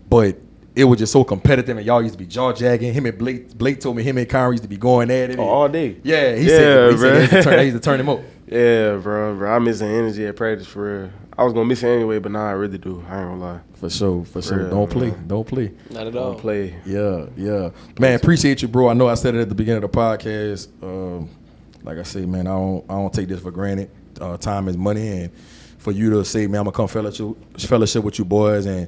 but it was just so competitive, and y'all used to be jaw jagging. Him and Blake told me him and Kyron used to be going at it All day. Yeah, he said bro. they used to turn him up. Yeah, bro. I miss the energy at practice for real. I was gonna miss it anyway, but nah, I really do. I ain't gonna lie. For sure. real, Don't play. man. Don't play. Not at all. Don't play. Yeah. Man, appreciate you, bro. I know I said it at the beginning of the podcast. Like I say, man, I don't take this for granted. Time is money, and for you to say, man, I'm gonna come fellowship with you boys and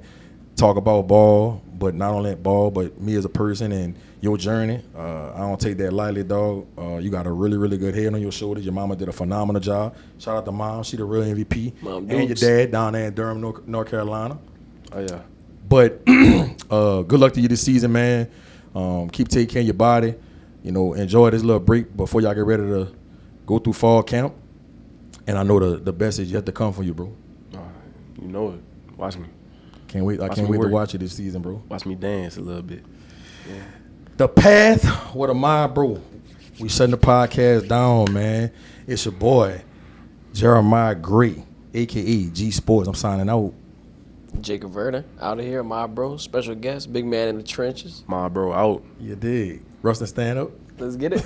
talk about ball, but not only ball, but me as a person and your journey. I don't take that lightly, dog. You got a really, really good head on your shoulders. Your mama did a phenomenal job. Shout out to Mom. She the real MVP. Mom and your Dukes. dad down there in Durham, North Carolina. Oh yeah. But good luck to you this season, man. Keep taking care of your body. You know, enjoy this little break before y'all get ready to go through fall camp. And I know the best is yet to come for you, bro. You know it. Watch me. Can't wait. I Watch can't me wait to work. watch you this season, bro. Watch me dance a little bit. The Path with Ahmad Breaux. We shutting the podcast down, man. It's your boy, Jeremiah Gray, a.k.a. G-Sportz. I'm signing out. Jacob Verder out of here. My bro. Special guest. Big man in the trenches. My bro out. You dig. Rustin, stand up. Let's get it.